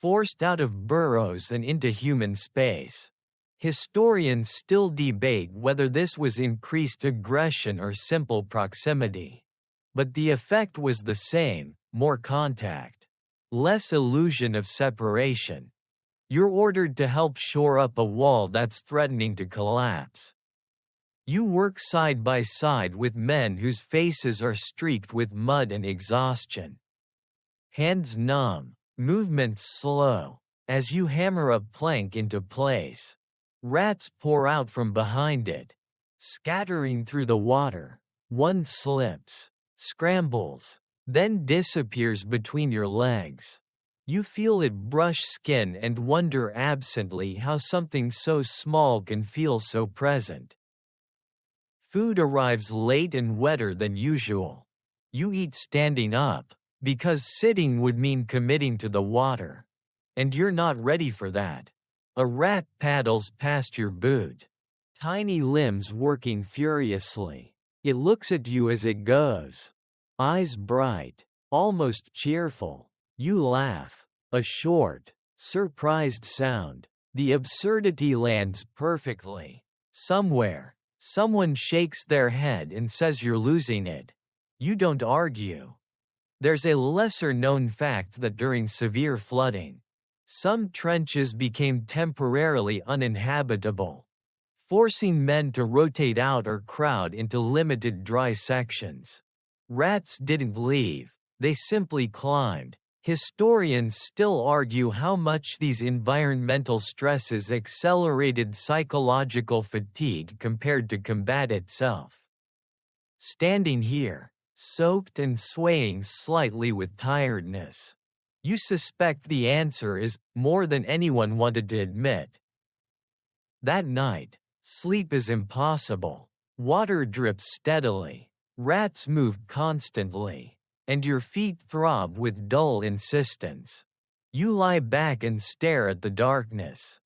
forced out of burrows and into human space. Historians still debate whether this was increased aggression or simple proximity. But the effect was the same: more contact, less illusion of separation. You're ordered to help shore up a wall that's threatening to collapse. You work side by side with men whose faces are streaked with mud and exhaustion. Hands numb, movements slow, as you hammer a plank into place. Rats pour out from behind it, scattering through the water. One slips, scrambles, then disappears between your legs. You feel it brush skin and wonder absently how something so small can feel so present. Food arrives late and wetter than usual. You eat standing up, because sitting would mean committing to the water. And you're not ready for that. A rat paddles past your boot. Tiny limbs working furiously. It looks at you as it goes. Eyes bright, almost cheerful. You laugh. A short, surprised sound. The absurdity lands perfectly. Somewhere, someone shakes their head and says you're losing it. You don't argue. There's a lesser-known fact that during severe flooding, some trenches became temporarily uninhabitable, forcing men to rotate out or crowd into limited dry sections. Rats didn't leave, they simply climbed. Historians still argue how much these environmental stresses accelerated psychological fatigue compared to combat itself. Standing here, soaked and swaying slightly with tiredness, you suspect the answer is more than anyone wanted to admit. That night, sleep is impossible. Water drips steadily, rats move constantly, and your feet throb with dull insistence. You lie back and stare at the darkness,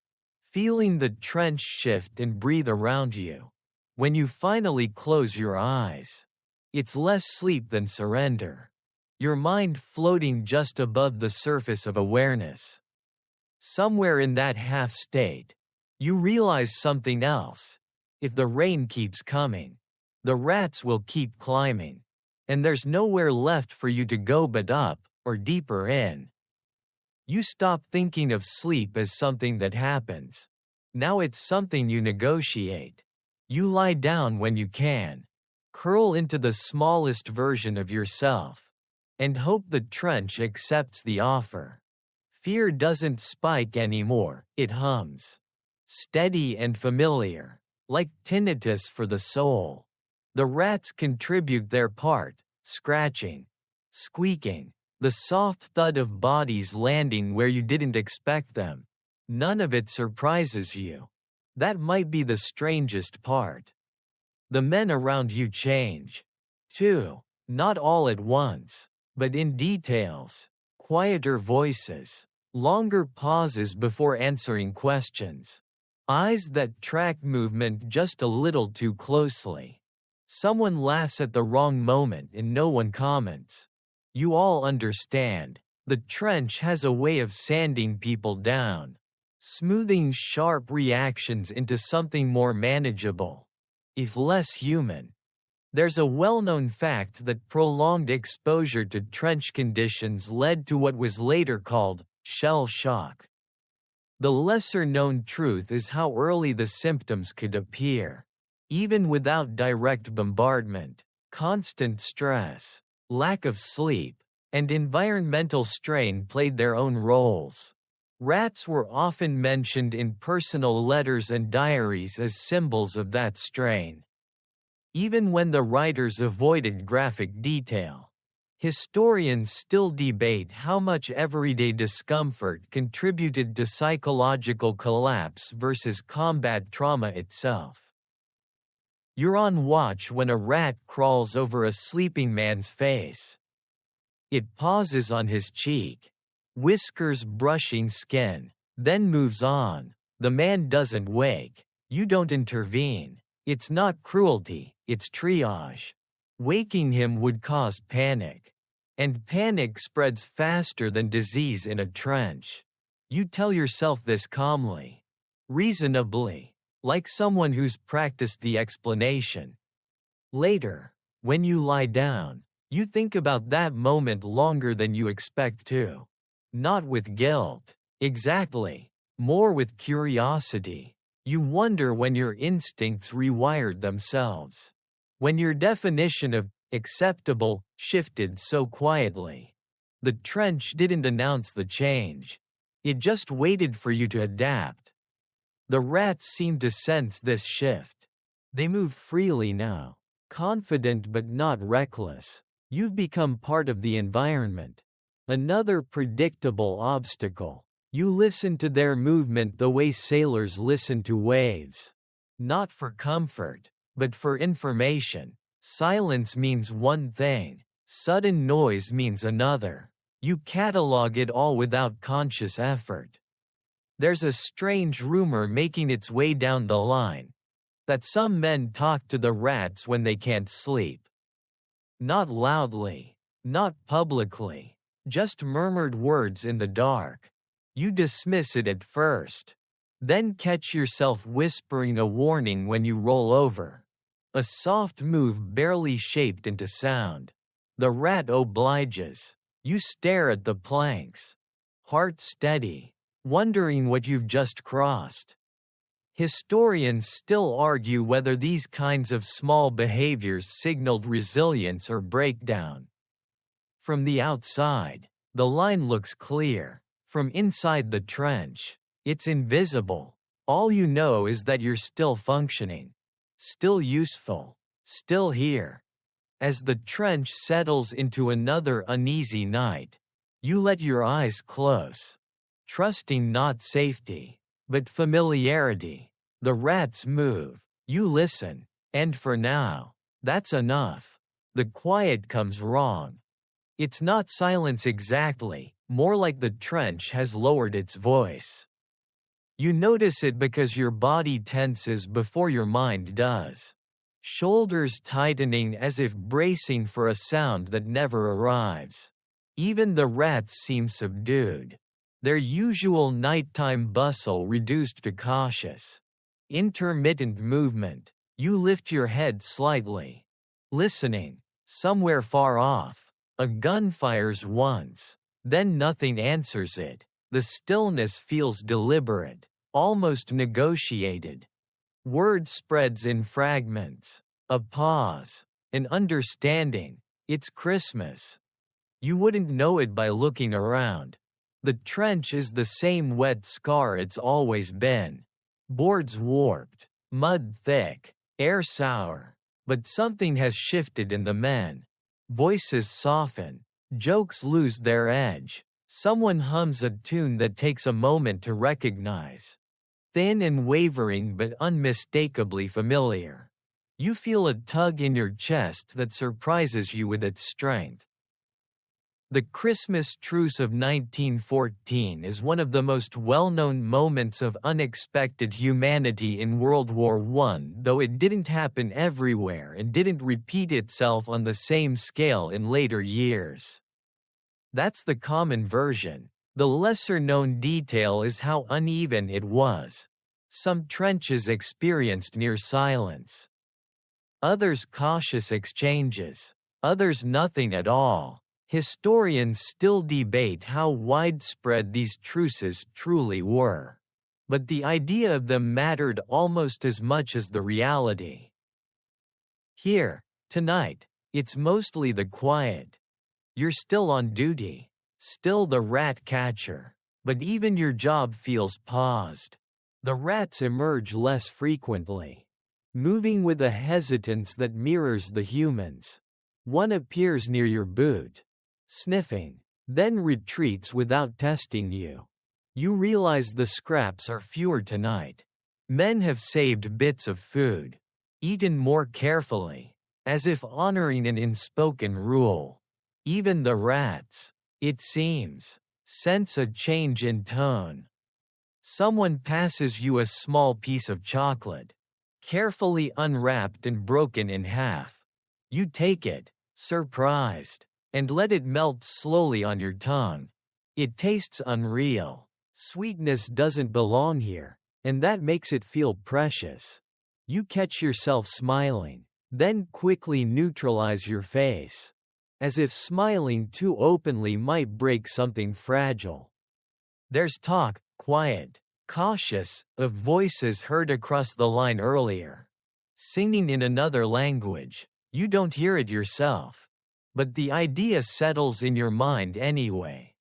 feeling the trench shift and breathe around you. When you finally close your eyes, it's less sleep than surrender. Your mind floating just above the surface of awareness. Somewhere in that half state, you realize something else. If the rain keeps coming, the rats will keep climbing, and there's nowhere left for you to go but up, or deeper in. You stop thinking of sleep as something that happens. Now it's something you negotiate. You lie down when you can, curl into the smallest version of yourself, and hope the trench accepts the offer. Fear doesn't spike anymore, it hums. Steady and familiar, like tinnitus for the soul. The rats contribute their part, scratching, squeaking, the soft thud of bodies landing where you didn't expect them. None of it surprises you. That might be the strangest part. The men around you change, too, not all at once, but in details. Quieter voices, longer pauses before answering questions, eyes that track movement just a little too closely. Someone laughs at the wrong moment and no one comments. You all understand. The trench has a way of sanding people down, smoothing sharp reactions into something more manageable, if less human. There's a well-known fact that prolonged exposure to trench conditions led to what was later called shell shock. The lesser-known truth is how early the symptoms could appear. Even without direct bombardment, constant stress, lack of sleep, and environmental strain played their own roles. Rats were often mentioned in personal letters and diaries as symbols of that strain. Even when the writers avoided graphic detail, historians still debate how much everyday discomfort contributed to psychological collapse versus combat trauma itself. You're on watch when a rat crawls over a sleeping man's face. It pauses on his cheek, whiskers brushing skin, then moves on. The man doesn't wake. You don't intervene. It's not cruelty, it's triage. Waking him would cause panic. And panic spreads faster than disease in a trench. You tell yourself this calmly, reasonably, like someone who's practiced the explanation. Later, when you lie down, you think about that moment longer than you expect to. Not with guilt, exactly, more with curiosity. You wonder when your instincts rewired themselves. When your definition of acceptable shifted so quietly. The trench didn't announce the change. It just waited for you to adapt. The rats seem to sense this shift. They move freely now, confident but not reckless. You've become part of the environment. Another predictable obstacle. You listen to their movement the way sailors listen to waves. Not for comfort, but for information. Silence means one thing, sudden noise means another. You catalog it all without conscious effort. There's a strange rumor making its way down the line that some men talk to the rats when they can't sleep. Not loudly, not publicly, just murmured words in the dark. You dismiss it at first, then catch yourself whispering a warning when you roll over. A soft move barely shaped into sound. The rat obliges. You stare at the planks, heart steady, wondering what you've just crossed. Historians still argue whether these kinds of small behaviors signaled resilience or breakdown. From the outside, the line looks clear. From inside the trench, it's invisible. All you know is that you're still functioning, still useful, still here. As the trench settles into another uneasy night, you let your eyes close, trusting not safety, but familiarity. The rats move, you listen, and for now, that's enough. The quiet comes wrong. It's not silence exactly, more like the trench has lowered its voice. You notice it because your body tenses before your mind does. Shoulders tightening as if bracing for a sound that never arrives. Even the rats seem subdued. Their usual nighttime bustle reduced to cautious, intermittent movement. You lift your head slightly. Listening. Somewhere far off, a gun fires once. Then nothing answers it. The stillness feels deliberate, almost negotiated. Word spreads in fragments. A pause. An understanding. It's Christmas. You wouldn't know it by looking around. The trench is the same wet scar it's always been. Boards warped, mud thick, air sour. But something has shifted in the men. Voices soften. Jokes lose their edge. Someone hums a tune that takes a moment to recognize. Thin and wavering but unmistakably familiar. You feel a tug in your chest that surprises you with its strength. The Christmas truce of 1914 is one of the most well-known moments of unexpected humanity in World War I, though it didn't happen everywhere and didn't repeat itself on the same scale in later years. That's the common version. The lesser-known detail is how uneven it was. Some trenches experienced near silence. Others cautious exchanges. Others nothing at all. Historians still debate how widespread these truces truly were. But the idea of them mattered almost as much as the reality. Here, tonight, it's mostly the quiet. You're still on duty, still the rat catcher, but even your job feels paused. The rats emerge less frequently, moving with a hesitance that mirrors the humans. One appears near your boot, sniffing, then retreats without testing you. You realize the scraps are fewer tonight. Men have saved bits of food, eaten more carefully, as if honoring an unspoken rule. Even the rats, it seems, sense a change in tone. Someone passes you a small piece of chocolate, carefully unwrapped and broken in half. You take it, surprised, and let it melt slowly on your tongue. It tastes unreal. Sweetness doesn't belong here, and that makes it feel precious. You catch yourself smiling, then quickly neutralize your face, as if smiling too openly might break something fragile. There's talk, quiet, cautious, of voices heard across the line earlier, singing in another language. You don't hear it yourself, but the idea settles in your mind anyway.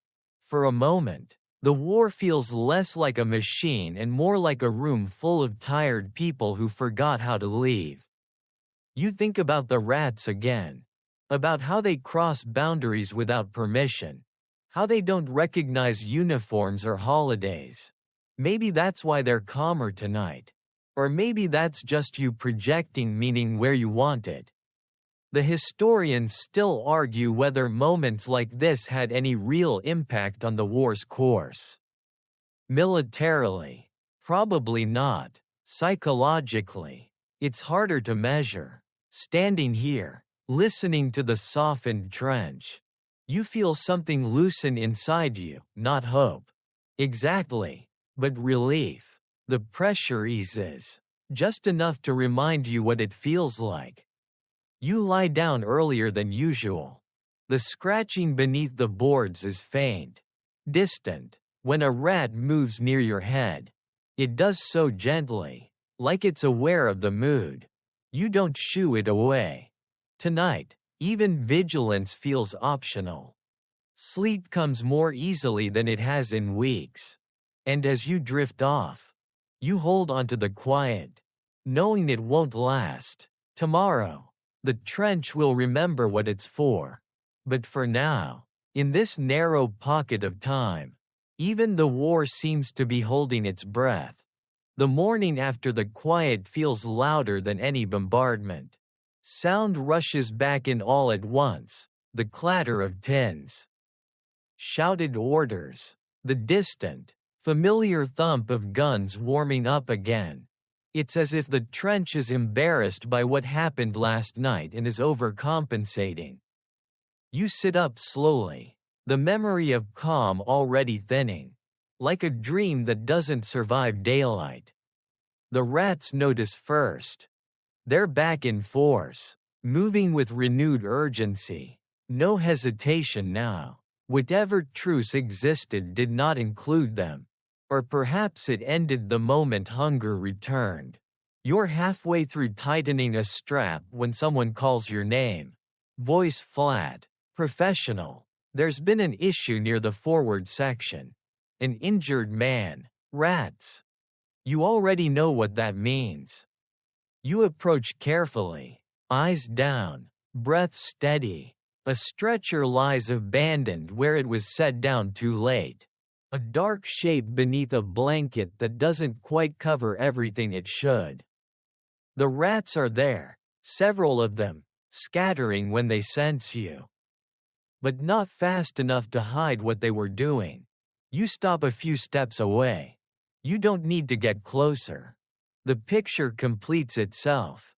For a moment, the war feels less like a machine and more like a room full of tired people who forgot how to leave. You think about the rats again, about how they cross boundaries without permission, How they don't recognize uniforms or holidays. Maybe that's why they're calmer tonight. Or maybe that's just you projecting meaning where you want it. The historians still argue whether moments like this had any real impact on the war's course. Militarily, probably not. Psychologically, it's harder to measure. Standing here, listening to the softened trench, you feel something loosen inside you, not hope. Exactly, but relief. The pressure eases, just enough to remind you what it feels like. You lie down earlier than usual. The scratching beneath the boards is faint, distant. When a rat moves near your head, it does so gently, like it's aware of the mood. You don't shoo it away. Tonight, even vigilance feels optional. Sleep comes more easily than it has in weeks. And as you drift off, you hold onto the quiet, knowing it won't last. Tomorrow, the trench will remember what it's for. But for now, in this narrow pocket of time, even the war seems to be holding its breath. The morning after the quiet feels louder than any bombardment. Sound rushes back in all at once, the clatter of tins. Shouted orders, the distant, familiar thump of guns warming up again. It's as if the trench is embarrassed by what happened last night and is overcompensating. You sit up slowly, the memory of calm already thinning, like a dream that doesn't survive daylight. The rats notice first. They're back in force, moving with renewed urgency. No hesitation now. Whatever truce existed did not include them. Or perhaps it ended the moment hunger returned. You're halfway through tightening a strap when someone calls your name. Voice flat, professional. There's been an issue near the forward section. An injured man. Rats. You already know what that means. You approach carefully, eyes down, breath steady. A stretcher lies abandoned where it was set down too late. A dark shape beneath a blanket that doesn't quite cover everything it should. The rats are there, several of them, scattering when they sense you. But not fast enough to hide what they were doing. You stop a few steps away. You don't need to get closer. The picture completes itself.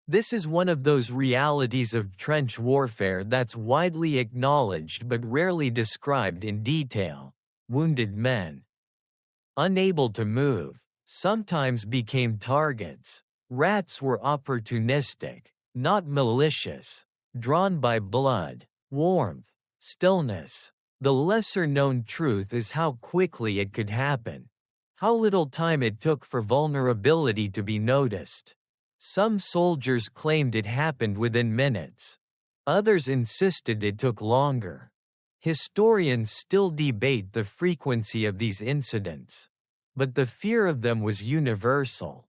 This is one of those realities of trench warfare that's widely acknowledged but rarely described in detail. Wounded men, unable to move, sometimes became targets. Rats were opportunistic, not malicious, drawn by blood, warmth, stillness. The lesser-known truth is how quickly it could happen. How little time it took for vulnerability to be noticed. Some soldiers claimed it happened within minutes. Others insisted it took longer. Historians still debate the frequency of these incidents. But the fear of them was universal.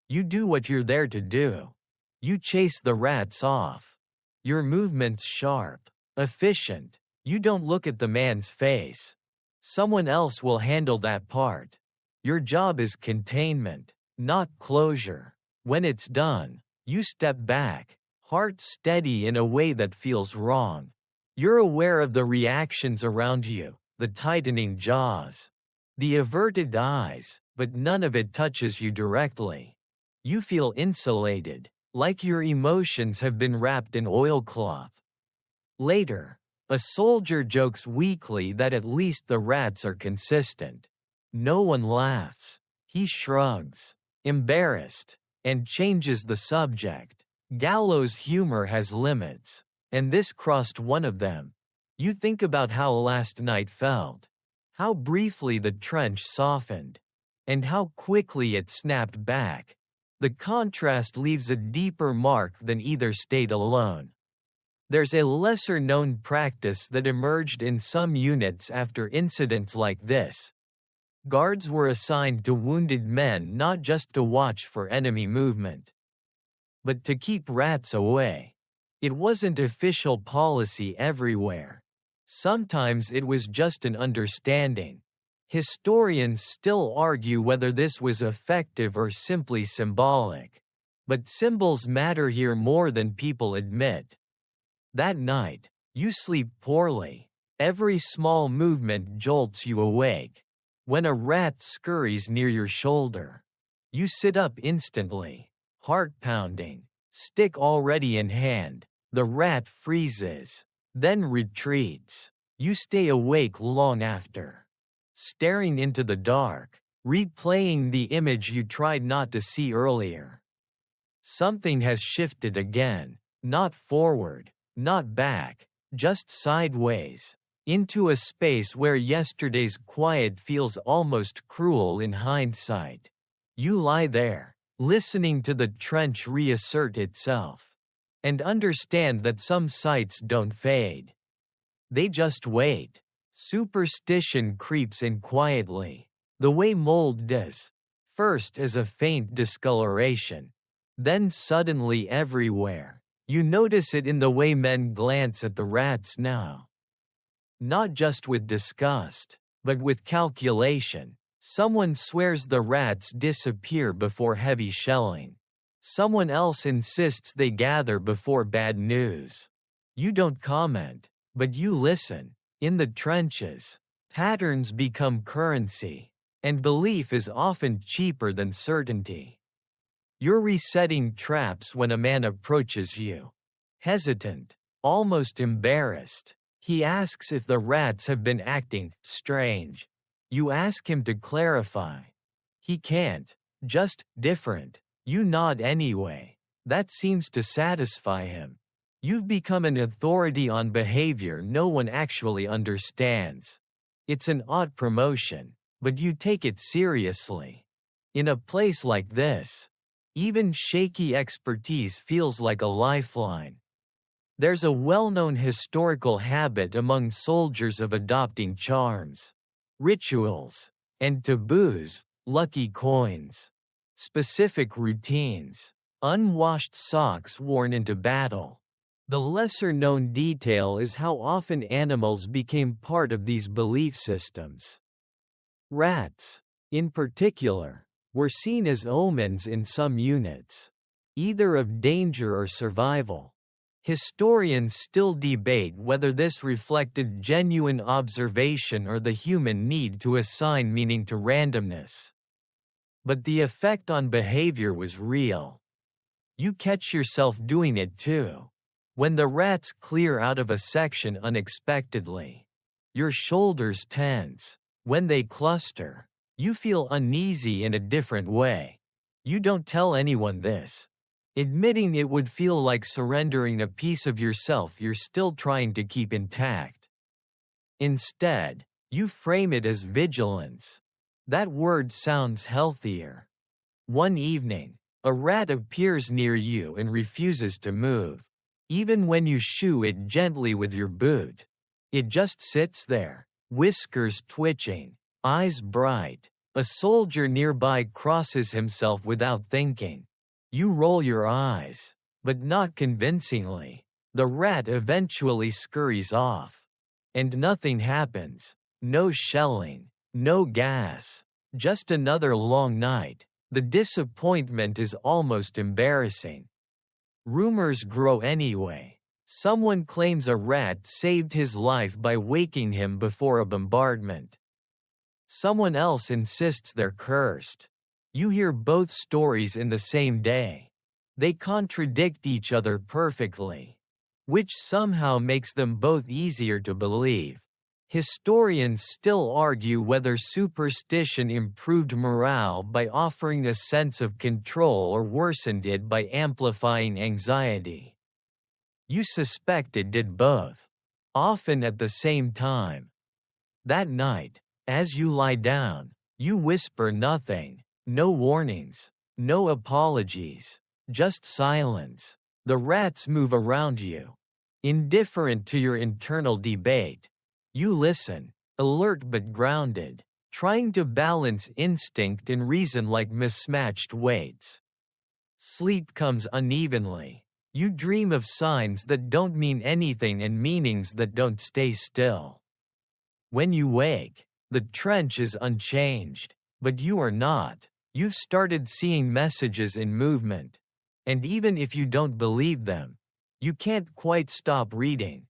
You do what you're there to do. You chase the rats off. Your movements sharp, efficient. You don't look at the man's face. Someone else will handle that part. Your job is containment, not closure. When it's done, you step back, heart steady in a way that feels wrong. You're aware of the reactions around you, the tightening jaws, the averted eyes, but none of it touches you directly. You feel insulated, like your emotions have been wrapped in oilcloth. Later, a soldier jokes weakly that at least the rats are consistent. No one laughs. He shrugs, embarrassed, and changes the subject. Gallows humor has limits, and this crossed one of them. You think about how last night felt, how briefly the trench softened, and how quickly it snapped back. The contrast leaves a deeper mark than either state alone. There's a lesser-known practice that emerged in some units after incidents like this. Guards were assigned to wounded men not just to watch for enemy movement, but to keep rats away. It wasn't official policy everywhere, Sometimes it was just an understanding. Historians still argue whether this was effective or simply symbolic. But symbols matter here more than people admit. That night, you sleep poorly. Every small movement jolts you awake. When a rat scurries near your shoulder, you sit up instantly, heart pounding, stick already in hand. The rat freezes, then retreats. You stay awake long after, staring into the dark, replaying the image you tried not to see earlier. Something has shifted again, not forward, not back, just sideways, into a space where yesterday's quiet feels almost cruel in hindsight. You lie there, listening to the trench reassert itself, and understand that some sights don't fade. They just wait. Superstition creeps in quietly, the way mold does, first as a faint discoloration, then suddenly everywhere. You notice it in the way men glance at the rats now. Not just with disgust, but with calculation. Someone swears the rats disappear before heavy shelling. Someone else insists they gather before bad news. You don't comment, but you listen. In the trenches, patterns become currency, and belief is often cheaper than certainty. You're resetting traps when a man approaches you. Hesitant, almost embarrassed. He asks if the rats have been acting strange. You ask him to clarify. He can't, just different. You nod anyway. That seems to satisfy him. You've become an authority on behavior no one actually understands. It's an odd promotion, but you take it seriously. In a place like this, even shaky expertise feels like a lifeline. There's a well-known historical habit among soldiers of adopting charms, rituals, and taboos, lucky coins, specific routines, unwashed socks worn into battle. The lesser-known detail is how often animals became part of these belief systems. Rats, in particular, were seen as omens in some units, either of danger or survival. Historians still debate whether this reflected genuine observation or the human need to assign meaning to randomness. But the effect on behavior was real. You catch yourself doing it too. When the rats clear out of a section unexpectedly, your shoulders tense. When they cluster, you feel uneasy in a different way. You don't tell anyone this. Admitting it would feel like surrendering a piece of yourself you're still trying to keep intact. Instead, you frame it as vigilance. That word sounds healthier. One evening, a rat appears near you and refuses to move. Even when you shoo it gently with your boot, it just sits there, whiskers twitching, eyes bright. A soldier nearby crosses himself without thinking. You roll your eyes, but not convincingly. The rat eventually scurries off. And nothing happens. No shelling, no gas. Just another long night. The disappointment is almost embarrassing. Rumors grow anyway. Someone claims a rat saved his life by waking him before a bombardment. Someone else insists they're cursed. You hear both stories in the same day. They contradict each other perfectly, which somehow makes them both easier to believe. Historians still argue whether superstition improved morale by offering a sense of control or worsened it by amplifying anxiety. You suspect it did both, often at the same time. That night, as you lie down, you whisper nothing, no warnings, no apologies, just silence. The rats move around you, indifferent to your internal debate. You listen, alert but grounded, trying to balance instinct and reason like mismatched weights. Sleep comes unevenly. You dream of signs that don't mean anything and meanings that don't stay still. When you wake, the trench is unchanged, but you are not. You've started seeing messages in movement. And even if you don't believe them, you can't quite stop reading.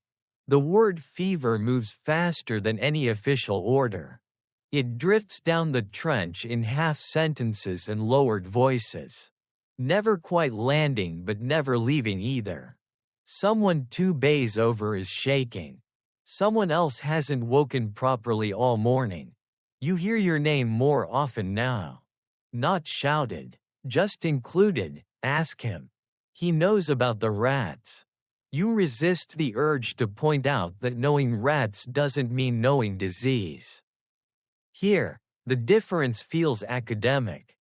The word fever moves faster than any official order. It drifts down the trench in half-sentences and lowered voices. Never quite landing but never leaving either. Someone 2 bays over is shaking. Someone else hasn't woken properly all morning. You hear your name more often now. Not shouted, just included. Ask him. He knows about the rats. You resist the urge to point out that knowing rats doesn't mean knowing disease. Here, the difference feels academic.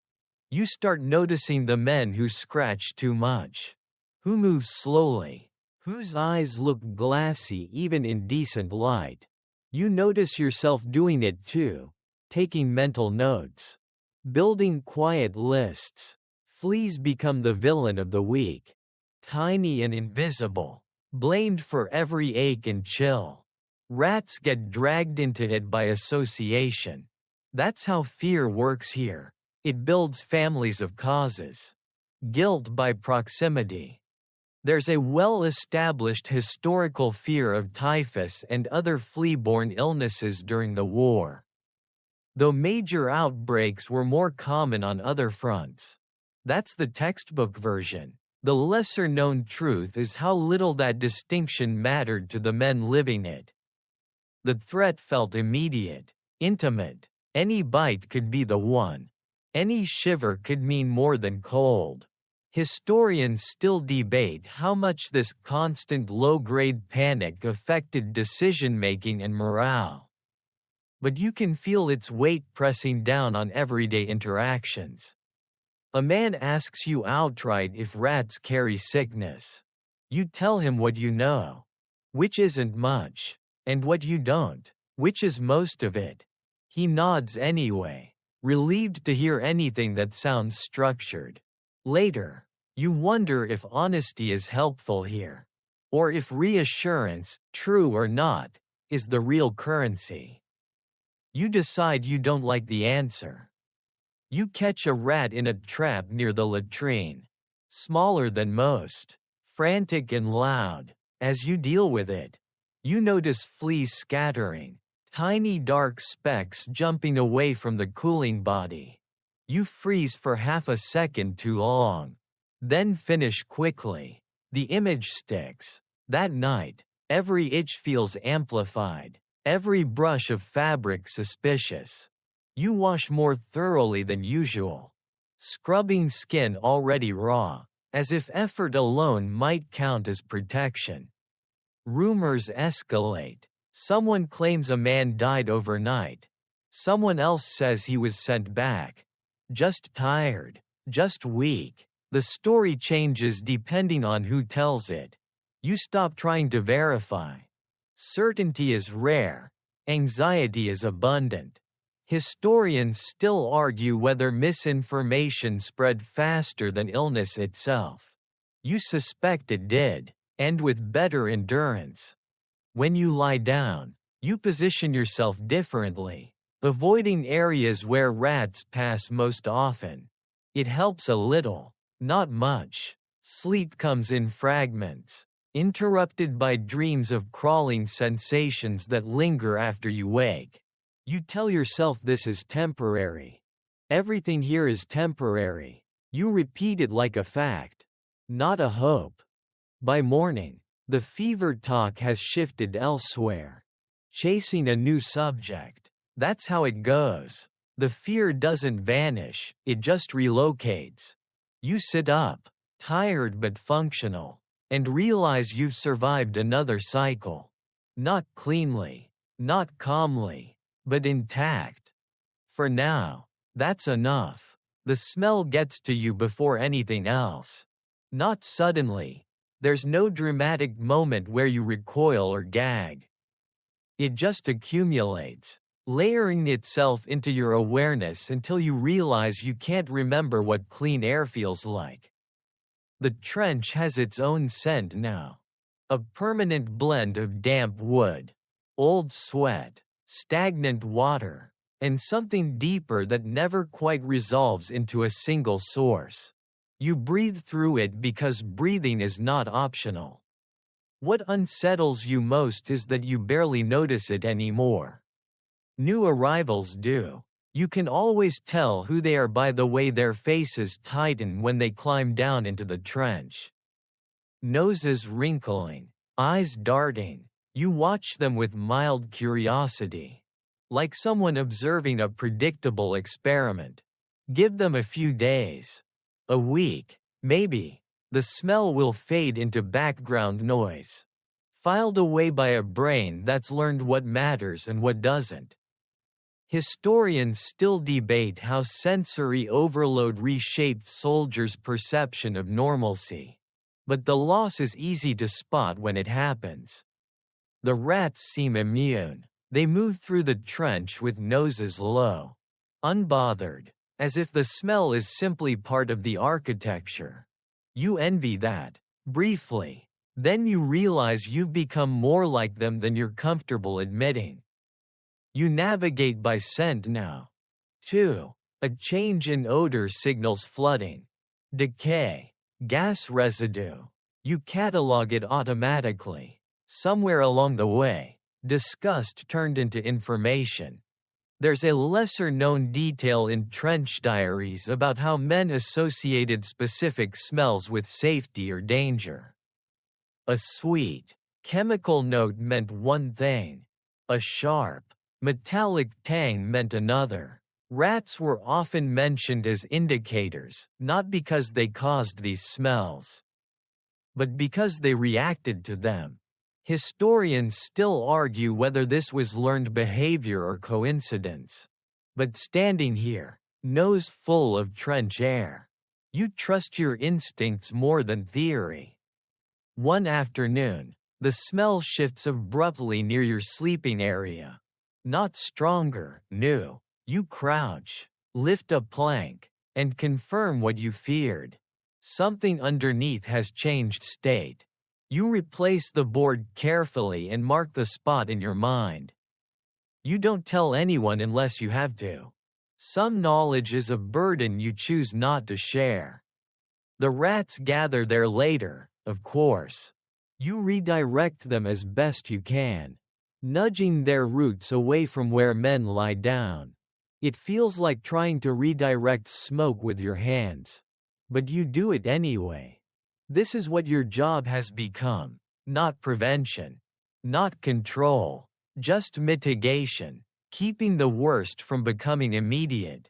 You start noticing the men who scratch too much, who move slowly, whose eyes look glassy even in decent light. You notice yourself doing it too, taking mental notes, building quiet lists. Fleas become the villain of the week, tiny and invisible, blamed for every ache and chill. Rats get dragged into it by association. That's how fear works here. It builds families of causes. Guilt by proximity. There's a well-established historical fear of typhus and other flea-borne illnesses during the war, though major outbreaks were more common on other fronts. That's the textbook version. The lesser-known truth is how little that distinction mattered to the men living it. The threat felt immediate, intimate. Any bite could be the one. Any shiver could mean more than cold. Historians still debate how much this constant low-grade panic affected decision-making and morale. But you can feel its weight pressing down on everyday interactions. A man asks you outright if rats carry sickness. You tell him what you know, which isn't much, and what you don't, which is most of it. He nods anyway, relieved to hear anything that sounds structured. Later, you wonder if honesty is helpful here, or if reassurance, true or not, is the real currency. You decide you don't like the answer. You catch a rat in a trap near the latrine, smaller than most, frantic and loud. As you deal with it, you notice fleas scattering, tiny dark specks jumping away from the cooling body. You freeze for half a second too long, then finish quickly. The image sticks. That night, every itch feels amplified, every brush of fabric suspicious. You wash more thoroughly than usual, scrubbing skin already raw, as if effort alone might count as protection. Rumors escalate. Someone claims a man died overnight. Someone else says he was sent back. Just tired, just weak. The story changes depending on who tells it. You stop trying to verify. Certainty is rare. Anxiety is abundant. Historians still argue whether misinformation spread faster than illness itself. You suspect it did, and with better endurance. When you lie down, you position yourself differently, avoiding areas where rats pass most often. It helps a little, not much. Sleep comes in fragments, interrupted by dreams of crawling sensations that linger after you wake. You tell yourself this is temporary. Everything here is temporary. You repeat it like a fact, not a hope. By morning, the fever talk has shifted elsewhere, chasing a new subject. That's how it goes. The fear doesn't vanish, it just relocates. You sit up, tired but functional, and realize you've survived another cycle. Not cleanly, not calmly, but intact. For now, that's enough. The smell gets to you before anything else. Not suddenly. There's no dramatic moment where you recoil or gag. It just accumulates, layering itself into your awareness until you realize you can't remember what clean air feels like. The trench has its own scent now. A permanent blend of damp wood, old sweat, stagnant water, and something deeper that never quite resolves into a single source. You breathe through it because breathing is not optional. What unsettles you most is that you barely notice it anymore. New arrivals do. You can always tell who they are by the way their faces tighten when they climb down into the trench. Noses wrinkling, eyes darting, you watch them with mild curiosity. Like someone observing a predictable experiment. Give them a few days. A week, maybe. The smell will fade into background noise. Filed away by a brain that's learned what matters and what doesn't. Historians still debate how sensory overload reshaped soldiers' perception of normalcy. But the loss is easy to spot when it happens. The rats seem immune. They move through the trench with noses low. Unbothered. As if the smell is simply part of the architecture. You envy that. Briefly. Then you realize you've become more like them than you're comfortable admitting. You navigate by scent now. 2. A change in odor signals flooding. Decay. Gas residue. You catalog it automatically. Somewhere along the way, disgust turned into information. There's a lesser-known detail in trench diaries about how men associated specific smells with safety or danger. A sweet, chemical note meant one thing. A sharp, metallic tang meant another. Rats were often mentioned as indicators, not because they caused these smells, but because they reacted to them. Historians still argue whether this was learned behavior or coincidence. But standing here, nose full of trench air, you trust your instincts more than theory. One afternoon, the smell shifts abruptly near your sleeping area. Not stronger, new. You crouch, lift a plank, and confirm what you feared. Something underneath has changed state. You replace the board carefully and mark the spot in your mind. You don't tell anyone unless you have to. Some knowledge is a burden you choose not to share. The rats gather there later, of course. You redirect them as best you can, nudging their roots away from where men lie down. It feels like trying to redirect smoke with your hands. But you do it anyway. This is what your job has become. Not prevention. Not control. Just mitigation. Keeping the worst from becoming immediate.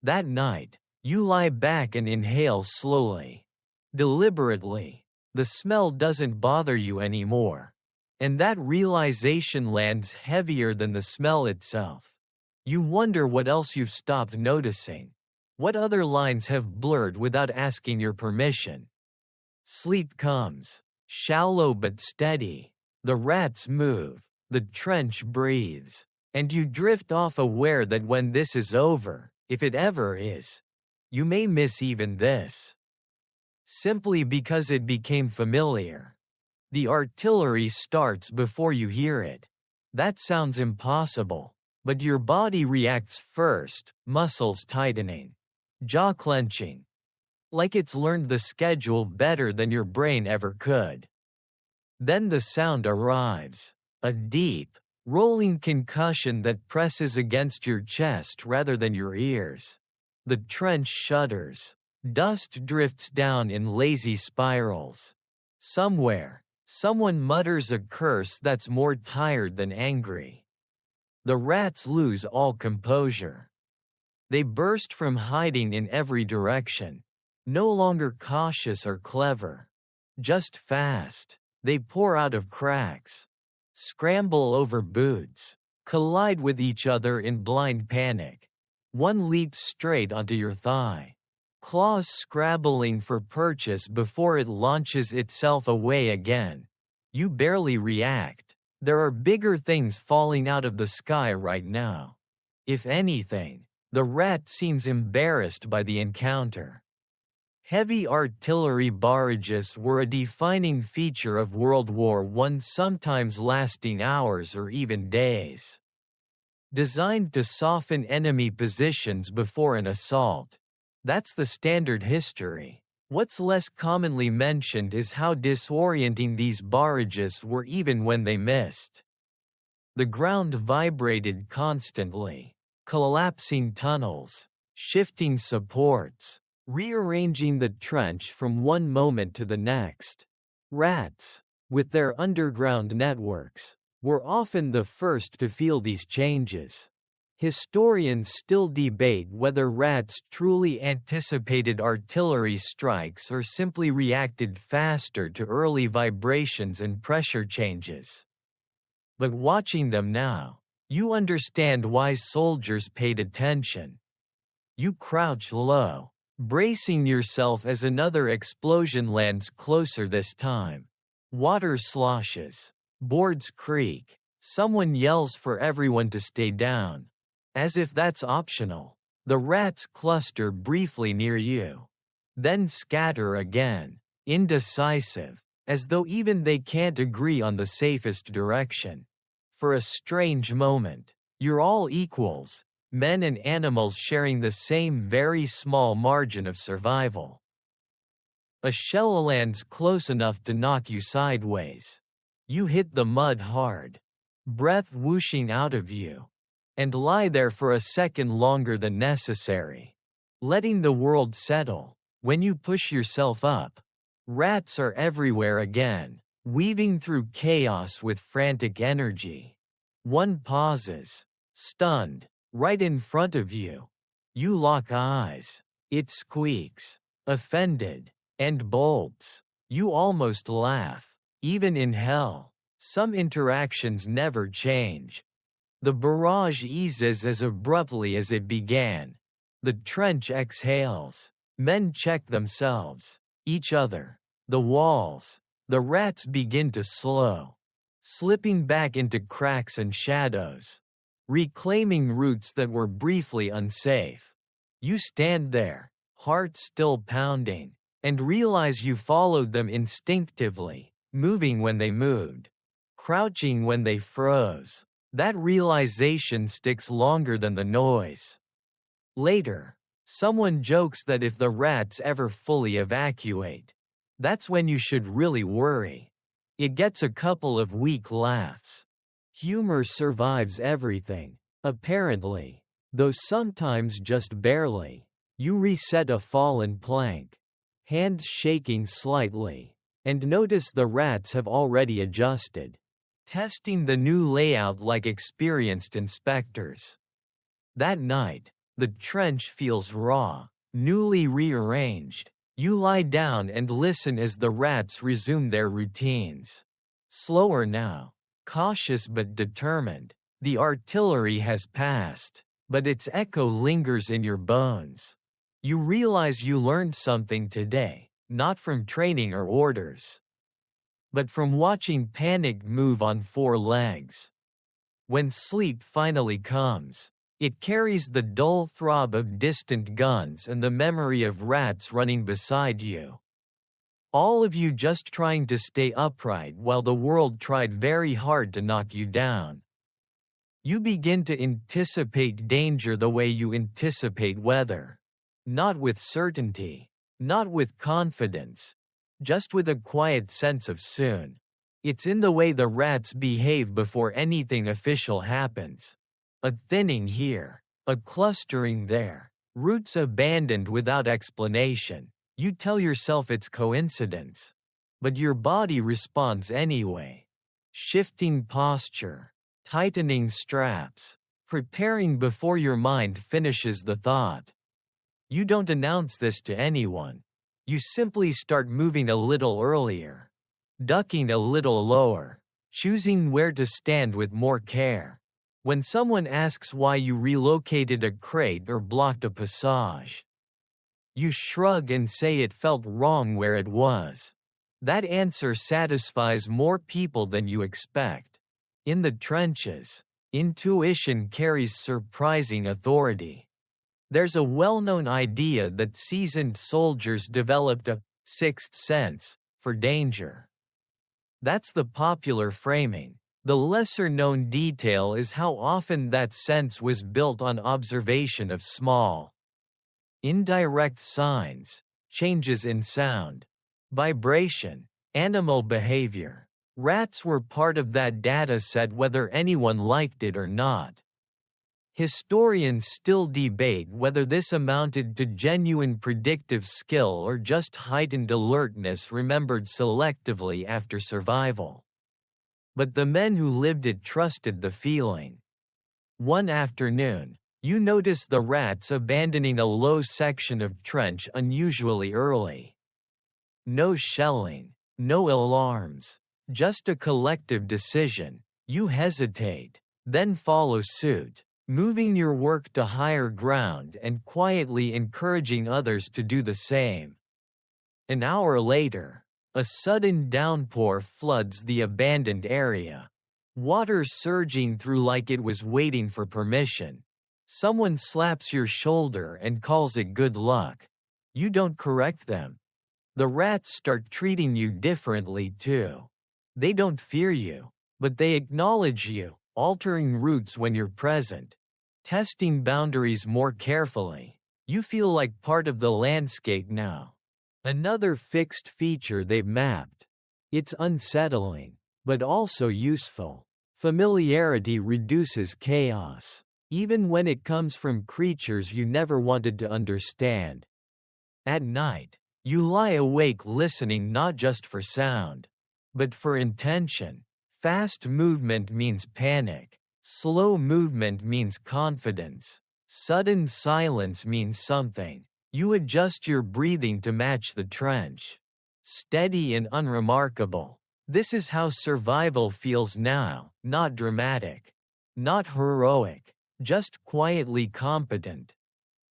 That night, you lie back and inhale slowly. Deliberately. The smell doesn't bother you anymore. And that realization lands heavier than the smell itself. You wonder what else you've stopped noticing. What other lines have blurred without asking your permission. Sleep comes, shallow but steady. The rats move, the trench breathes, and you drift off aware that when this is over, if it ever is, you may miss even this. Simply because it became familiar. The artillery starts before you hear it. That sounds impossible, but your body reacts first, muscles tightening, jaw clenching. Like it's learned the schedule better than your brain ever could. Then the sound arrives. A deep, rolling concussion that presses against your chest rather than your ears. The trench shudders. Dust drifts down in lazy spirals. Somewhere, someone mutters a curse that's more tired than angry. The rats lose all composure. They burst from hiding in every direction. No longer cautious or clever. Just fast. They pour out of cracks. Scramble over boots. Collide with each other in blind panic. One leaps straight onto your thigh. Claws scrabbling for purchase before it launches itself away again. You barely react. There are bigger things falling out of the sky right now. If anything, the rat seems embarrassed by the encounter. Heavy artillery barrages were a defining feature of World War I, sometimes lasting hours or even days. Designed to soften enemy positions before an assault. That's the standard history. What's less commonly mentioned is how disorienting these barrages were even when they missed. The ground vibrated constantly, collapsing tunnels, shifting supports, rearranging the trench from one moment to the next. Rats, with their underground networks, were often the first to feel these changes. Historians still debate whether rats truly anticipated artillery strikes or simply reacted faster to early vibrations and pressure changes. But watching them now, you understand why soldiers paid attention. You crouch low, bracing yourself as another explosion lands closer this time. Water sloshes, boards creak, someone yells for everyone to stay down. As if that's optional, the rats cluster briefly near you. Then scatter again, indecisive, as though even they can't agree on the safest direction. For a strange moment, you're all equals, men and animals sharing the same very small margin of survival. A shell lands close enough to knock you sideways. You hit the mud hard, breath whooshing out of you, and lie there for a second longer than necessary, letting the world settle. When you push yourself up, rats are everywhere again, weaving through chaos with frantic energy. One pauses, stunned, right in front of you. You lock eyes. It squeaks, offended, and bolts. You almost laugh. Even in hell, some interactions never change. The barrage eases as abruptly as it began. The trench exhales. Men check themselves, each other, the walls. The rats begin to slow, slipping back into cracks and shadows, reclaiming routes that were briefly unsafe. You stand there, heart still pounding, and realize you followed them instinctively, moving when they moved, crouching when they froze. That realization sticks longer than the noise. Later, someone jokes that if the rats ever fully evacuate, that's when you should really worry. It gets a couple of weak laughs. Humor survives everything, apparently, though sometimes just barely. You reset a fallen plank, hands shaking slightly, and notice the rats have already adjusted, testing the new layout like experienced inspectors. That night, the trench feels raw, newly rearranged. You lie down and listen as the rats resume their routines. Slower now, cautious but determined. The artillery has passed, but its echo lingers in your bones. You realize you learned something today, not from training or orders, but from watching panic move on four legs. When sleep finally comes, it carries the dull throb of distant guns and the memory of rats running beside you. All of you just trying to stay upright while the world tried very hard to knock you down. You begin to anticipate danger the way you anticipate weather. Not with certainty, not with confidence, just with a quiet sense of soon. It's in the way the rats behave before anything official happens. A thinning here, a clustering there, routes abandoned without explanation. You tell yourself it's coincidence, but your body responds anyway. Shifting posture, tightening straps, preparing before your mind finishes the thought. You don't announce this to anyone. You simply start moving a little earlier, ducking a little lower, choosing where to stand with more care. When someone asks why you relocated a crate or blocked a passage, you shrug and say it felt wrong where it was. That answer satisfies more people than you expect. In the trenches, intuition carries surprising authority. There's a well-known idea that seasoned soldiers developed a sixth sense for danger. That's the popular framing. The lesser-known detail is how often that sense was built on observation of small, indirect signs, changes in sound, vibration, animal behavior. Rats were part of that data set whether anyone liked it or not. Historians still debate whether this amounted to genuine predictive skill or just heightened alertness remembered selectively after survival. But the men who lived it trusted the feeling. One afternoon, you notice the rats abandoning a low section of trench unusually early. No shelling, no alarms, just a collective decision. You hesitate, then follow suit, moving your work to higher ground and quietly encouraging others to do the same. An hour later, a sudden downpour floods the abandoned area. Water surging through like it was waiting for permission. Someone slaps your shoulder and calls it good luck. You don't correct them. The rats start treating you differently too. They don't fear you, but they acknowledge you, altering routes when you're present, testing boundaries more carefully. You feel like part of the landscape now. Another fixed feature they've mapped. It's unsettling, but also useful. Familiarity reduces chaos, even when it comes from creatures you never wanted to understand. At night, you lie awake listening not just for sound, but for intention. Fast movement means panic. Slow movement means confidence. Sudden silence means something. You adjust your breathing to match the trench. Steady and unremarkable. This is how survival feels now, not dramatic, not heroic, just quietly competent.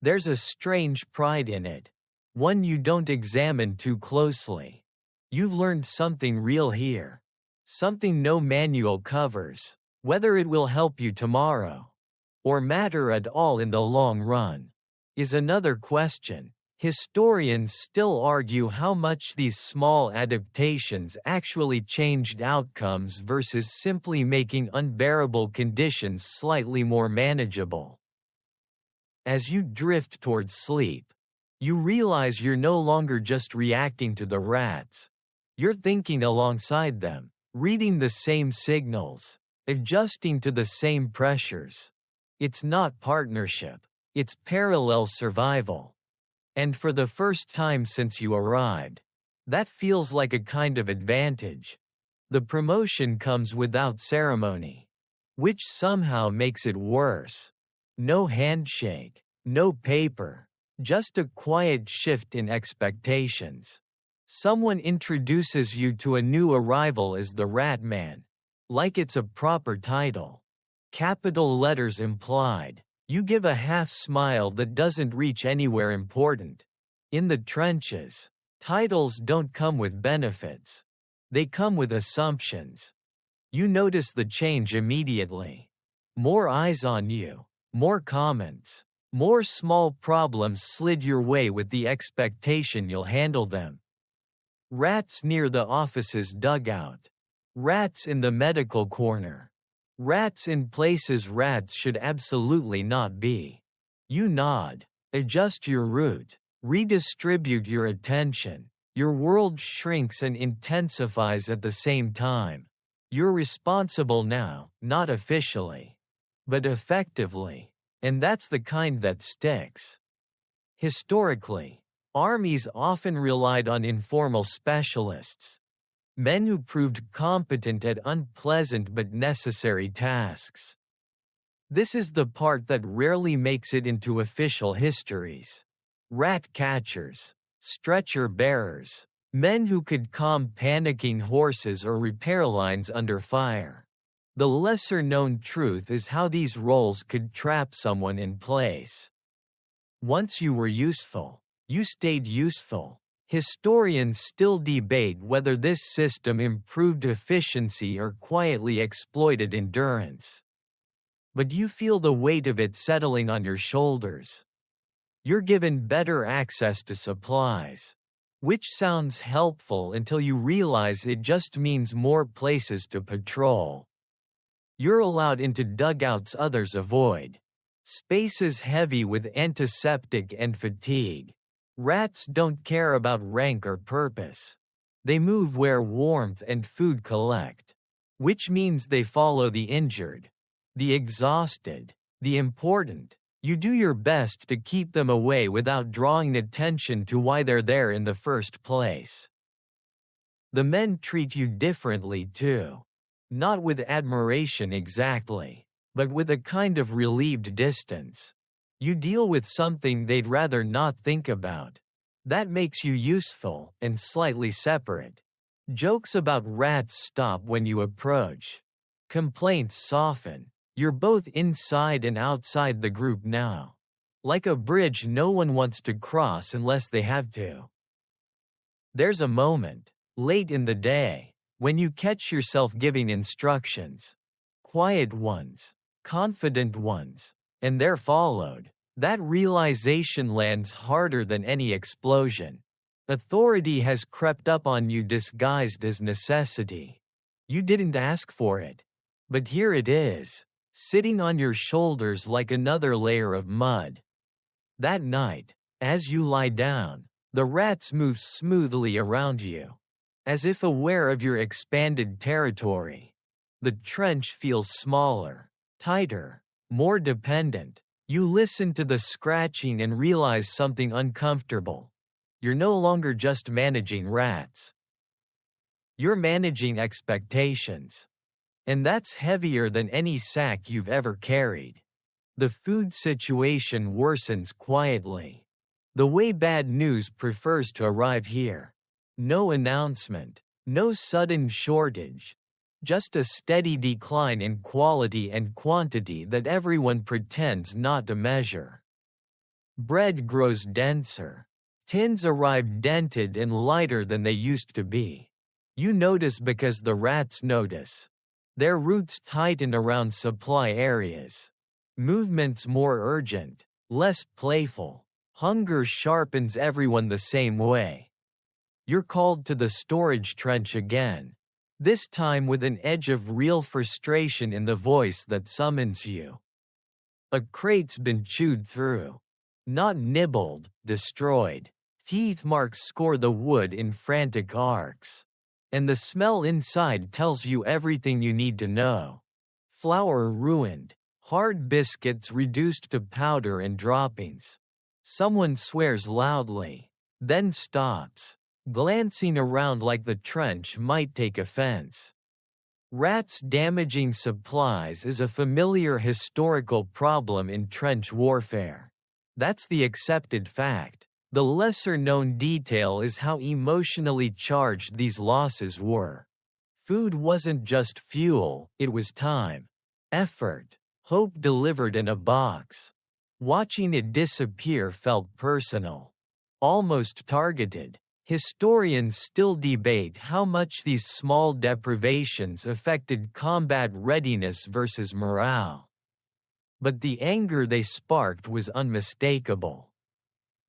There's a strange pride in it, one you don't examine too closely. You've learned something real here, something no manual covers. Whether it will help you tomorrow, or matter at all in the long run, is another question. Historians still argue how much these small adaptations actually changed outcomes versus simply making unbearable conditions slightly more manageable. As you drift towards sleep, you realize you're no longer just reacting to the rats. You're thinking alongside them, reading the same signals, adjusting to the same pressures. It's not partnership, it's parallel survival. And for the first time since you arrived, that feels like a kind of advantage. The promotion comes without ceremony, which somehow makes it worse. No handshake, no paper, just a quiet shift in expectations. Someone introduces you to a new arrival as the Rat Man, like it's a proper title. Capital letters implied. You give a half smile that doesn't reach anywhere important. In the trenches, titles don't come with benefits. They come with assumptions. You notice the change immediately. More eyes on you, more comments, more small problems slid your way with the expectation you'll handle them. Rats near the office's dugout. Rats in the medical corner. Rats in places rats should absolutely not be. You nod, adjust your route, redistribute your attention. Your world shrinks and intensifies at the same time. You're responsible now, not officially, but effectively, and that's the kind that sticks. Historically, armies often relied on informal specialists. Men who proved competent at unpleasant but necessary tasks. This is the part that rarely makes it into official histories. Rat catchers, stretcher bearers, men who could calm panicking horses or repair lines under fire. The lesser-known truth is how these roles could trap someone in place. Once you were useful, you stayed useful. Historians still debate whether this system improved efficiency or quietly exploited endurance. But you feel the weight of it settling on your shoulders. You're given better access to supplies. Which sounds helpful until you realize it just means more places to patrol. You're allowed into dugouts others avoid. Spaces heavy with antiseptic and fatigue. Rats don't care about rank or purpose. They move where warmth and food collect. Which means they follow the injured, the exhausted, the important. You do your best to keep them away without drawing attention to why they're there in the first place. The men treat you differently too. Not with admiration exactly, but with a kind of relieved distance. You deal with something they'd rather not think about. That makes you useful and slightly separate. Jokes about rats stop when you approach. Complaints soften. You're both inside and outside the group now. Like a bridge no one wants to cross unless they have to. There's a moment, late in the day, when you catch yourself giving instructions. Quiet ones, confident ones, and they're followed. That realization lands harder than any explosion. Authority has crept up on you disguised as necessity. You didn't ask for it. But here it is, sitting on your shoulders like another layer of mud. That night, as you lie down, the rats move smoothly around you, as if aware of your expanded territory. The trench feels smaller, tighter, more dependent. You listen to the scratching and realize something uncomfortable. You're no longer just managing rats. You're managing expectations. And that's heavier than any sack you've ever carried. The food situation worsens quietly. The way bad news prefers to arrive here. No announcement, no sudden shortage. Just a steady decline in quality and quantity that everyone pretends not to measure. Bread grows denser. Tins arrive dented and lighter than they used to be. You notice because the rats notice. Their roots tighten around supply areas. Movements more urgent, less playful. Hunger sharpens everyone the same way. You're called to the storage trench again. This time with an edge of real frustration in the voice that summons you. A crate's been chewed through. Not nibbled, destroyed. Teeth marks score the wood in frantic arcs. And the smell inside tells you everything you need to know. Flour ruined. Hard biscuits reduced to powder and droppings. Someone swears loudly, then stops, glancing around like the trench might take offense. Rats damaging supplies is a familiar historical problem in trench warfare. That's the accepted fact. The lesser-known detail is how emotionally charged these losses were. Food wasn't just fuel, it was time, effort, hope delivered in a box. Watching it disappear felt personal, almost targeted. Historians still debate how much these small deprivations affected combat readiness versus morale. But the anger they sparked was unmistakable.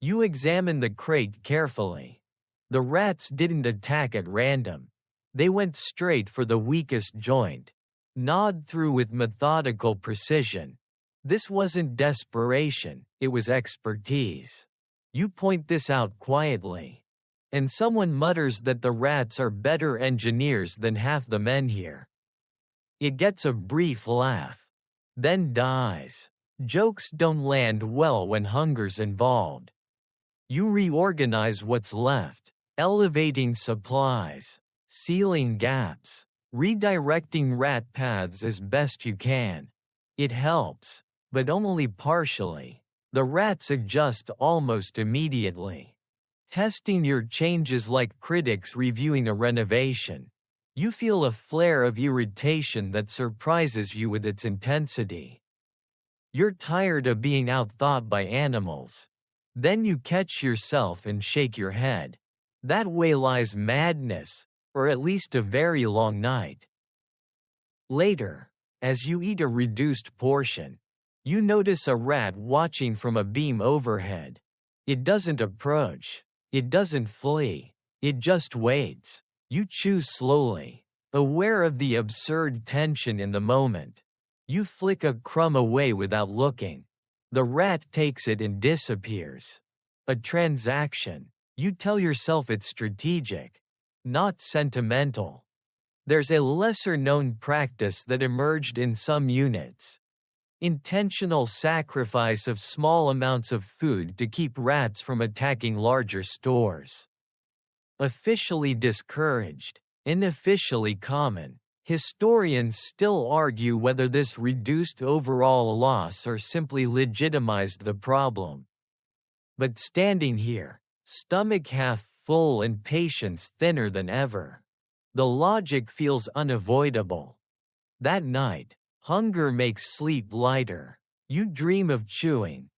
You examine the crate carefully. The rats didn't attack at random. They went straight for the weakest joint, gnawed through with methodical precision. This wasn't desperation, it was expertise. You point this out quietly. And someone mutters that the rats are better engineers than half the men here. It gets a brief laugh. Then dies. Jokes don't land well when hunger's involved. You reorganize what's left, elevating supplies, sealing gaps, redirecting rat paths as best you can. It helps, but only partially. The rats adjust almost immediately. Testing your changes like critics reviewing a renovation. You feel a flare of irritation that surprises you with its intensity. You're tired of being outthought by animals. Then you catch yourself and shake your head. That way lies madness, or at least a very long night. Later, as you eat a reduced portion, you notice a rat watching from a beam overhead. It doesn't approach. It doesn't flee. It just waits. You chew slowly, aware of the absurd tension in the moment. You flick a crumb away without looking. The rat takes it and disappears. A transaction. You tell yourself it's strategic, not sentimental. There's a lesser-known practice that emerged in some units. Intentional sacrifice of small amounts of food to keep rats from attacking larger stores. Officially discouraged, unofficially common. Historians still argue whether this reduced overall loss or simply legitimized the problem. But standing here, stomach half full and patience thinner than ever, the logic feels unavoidable. That night, hunger makes sleep lighter. You dream of chewing,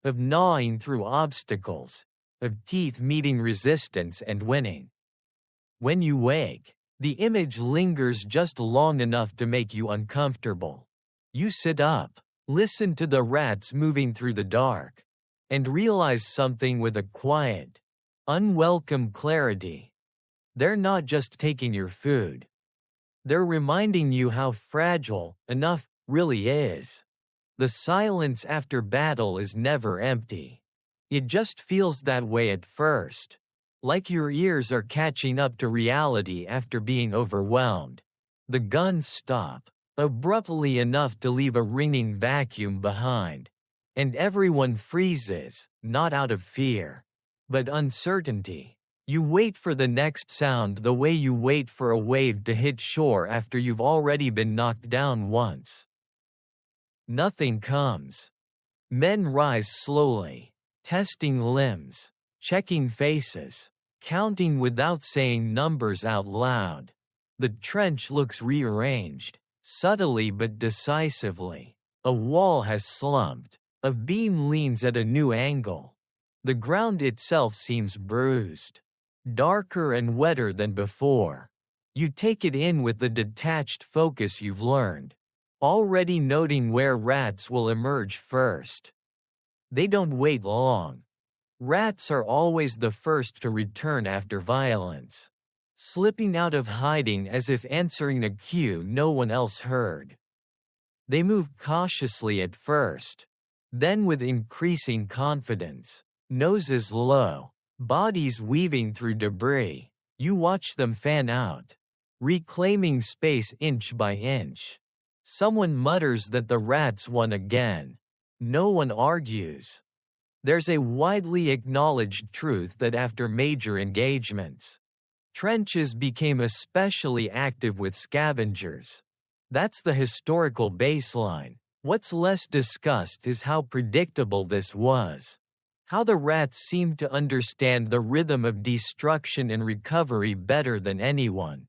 of gnawing through obstacles, of teeth meeting resistance and winning. When you wake, the image lingers just long enough to make you uncomfortable. You sit up, listen to the rats moving through the dark, and realize something with a quiet, unwelcome clarity. They're not just taking your food. They're reminding you how fragile enough really is. The silence after battle is never empty. It just feels that way at first. Like your ears are catching up to reality after being overwhelmed. The guns stop, abruptly enough to leave a ringing vacuum behind. And everyone freezes, not out of fear, but uncertainty. You wait for the next sound the way you wait for a wave to hit shore after you've already been knocked down once. Nothing comes. Men rise slowly, testing limbs, checking faces, counting without saying numbers out loud. The trench looks rearranged, subtly but decisively. A wall has slumped. A beam leans at a new angle. The ground itself seems bruised, darker and wetter than before. You take it in with the detached focus you've learned, already noting where rats will emerge first. They don't wait long. Rats are always the first to return after violence, slipping out of hiding as if answering a cue no one else heard. They move cautiously at first, then with increasing confidence, noses low, bodies weaving through debris. You watch them fan out, reclaiming space inch by inch. Someone mutters that the rats won again. No one argues. There's a widely acknowledged truth that after major engagements, trenches became especially active with scavengers. That's the historical baseline. What's less discussed is how predictable this was. How the rats seemed to understand the rhythm of destruction and recovery better than anyone.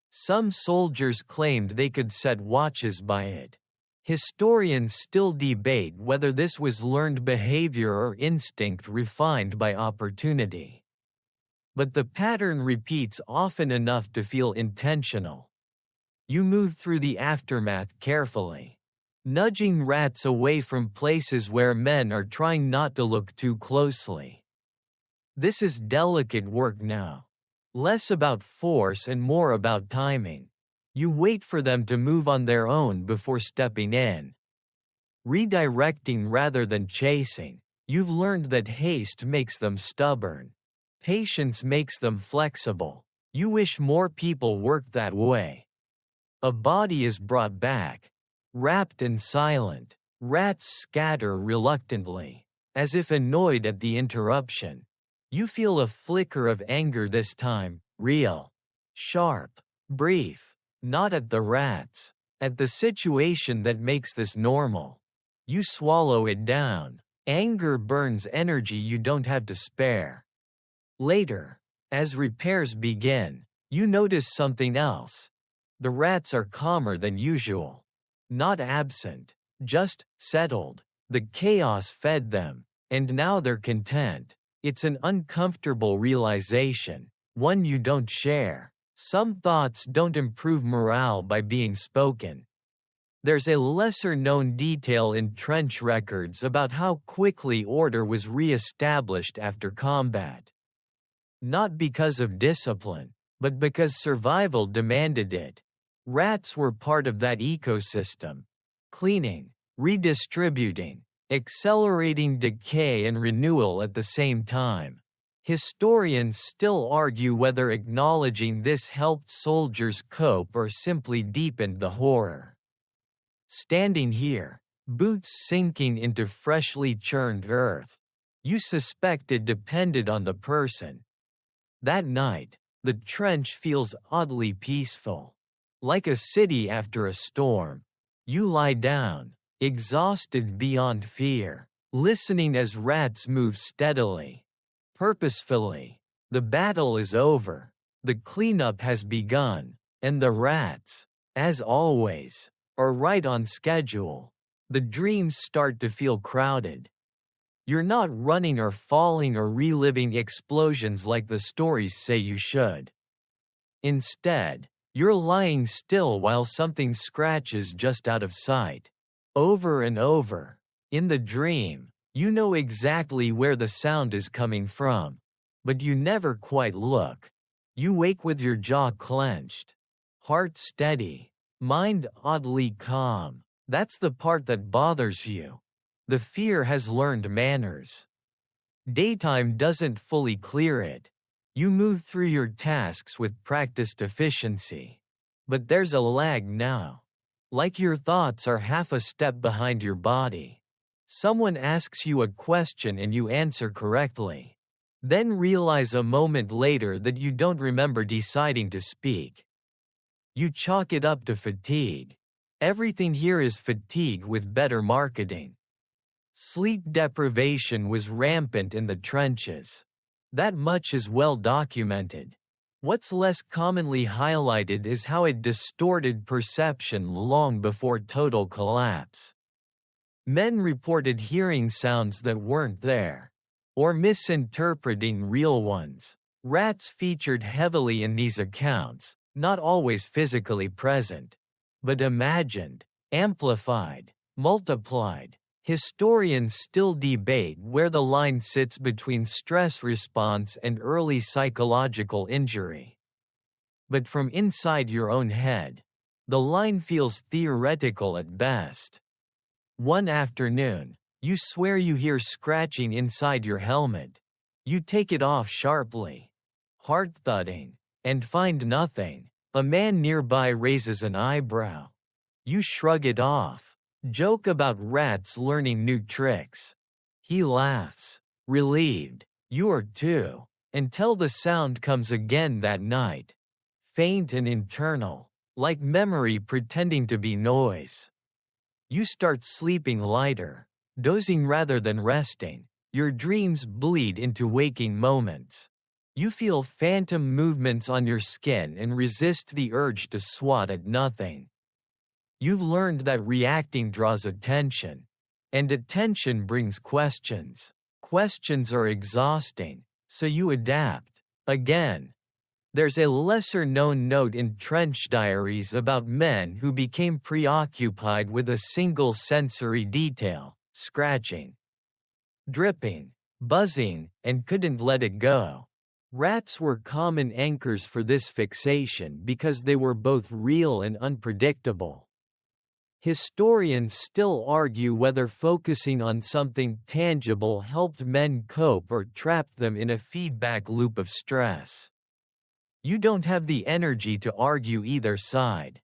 Some soldiers claimed they could set watches by it. Historians still debate whether this was learned behavior or instinct refined by opportunity. But the pattern repeats often enough to feel intentional. You move through the aftermath carefully, nudging rats away from places where men are trying not to look too closely. This is delicate work now, less about force and more about timing. You wait for them to move on their own before stepping in. Redirecting rather than chasing. You've learned that haste makes them stubborn. Patience makes them flexible. You wish more people worked that way. A body is brought back, wrapped and silent. Rats scatter reluctantly, as if annoyed at the interruption. You feel a flicker of anger this time, real, sharp, brief. Not at the rats, at the situation that makes this normal. You swallow it down. Anger burns energy you don't have to spare. Later, as repairs begin, you notice something else. The rats are calmer than usual. Not absent, just settled. The chaos fed them, and now they're content. It's an uncomfortable realization, one you don't share. Some thoughts don't improve morale by being spoken. There's a lesser-known detail in trench records about how quickly order was re-established after combat. Not because of discipline, but because survival demanded it. Rats were part of that ecosystem, cleaning, redistributing, accelerating decay and renewal at the same time. Historians still argue whether acknowledging this helped soldiers cope or simply deepened the horror. Standing here, boots sinking into freshly churned earth, you suspect it depended on the person. That night, the trench feels oddly peaceful. Like a city after a storm. You lie down, exhausted beyond fear, listening as rats move steadily, purposefully. The battle is over, the cleanup has begun, and the rats, as always, are right on schedule. The dreams start to feel crowded. You're not running or falling or reliving explosions like the stories say you should. Instead, you're lying still while something scratches just out of sight. Over and over. In the dream, you know exactly where the sound is coming from. But you never quite look. You wake with your jaw clenched. Heart steady. Mind oddly calm. That's the part that bothers you. The fear has learned manners. Daytime doesn't fully clear it. You move through your tasks with practiced efficiency. But there's a lag now. Like your thoughts are half a step behind your body. Someone asks you a question and you answer correctly. Then realize a moment later that you don't remember deciding to speak. You chalk it up to fatigue. Everything here is fatigue with better marketing. Sleep deprivation was rampant in the trenches. That much is well documented. What's less commonly highlighted is how it distorted perception long before total collapse. Men reported hearing sounds that weren't there, or misinterpreting real ones. Rats featured heavily in these accounts, not always physically present, but imagined, amplified, multiplied. Historians still debate where the line sits between stress response and early psychological injury. But from inside your own head, the line feels theoretical at best. One afternoon, you swear you hear scratching inside your helmet. You take it off sharply, heart thudding, and find nothing. A man nearby raises an eyebrow. You shrug it off. Joke about rats learning new tricks. He laughs, relieved. You are too, until the sound comes again that night. Faint and internal, like memory pretending to be noise. You start sleeping lighter, dozing rather than resting. Your dreams bleed into waking moments. You feel phantom movements on your skin and resist the urge to swat at nothing. You've learned that reacting draws attention, and attention brings questions. Questions are exhausting, so you adapt. Again. There's a lesser-known note in trench diaries about men who became preoccupied with a single sensory detail, scratching, dripping, buzzing, and couldn't let it go. Rats were common anchors for this fixation because they were both real and unpredictable. Historians still argue whether focusing on something tangible helped men cope or trapped them in a feedback loop of stress. You don't have the energy to argue either side.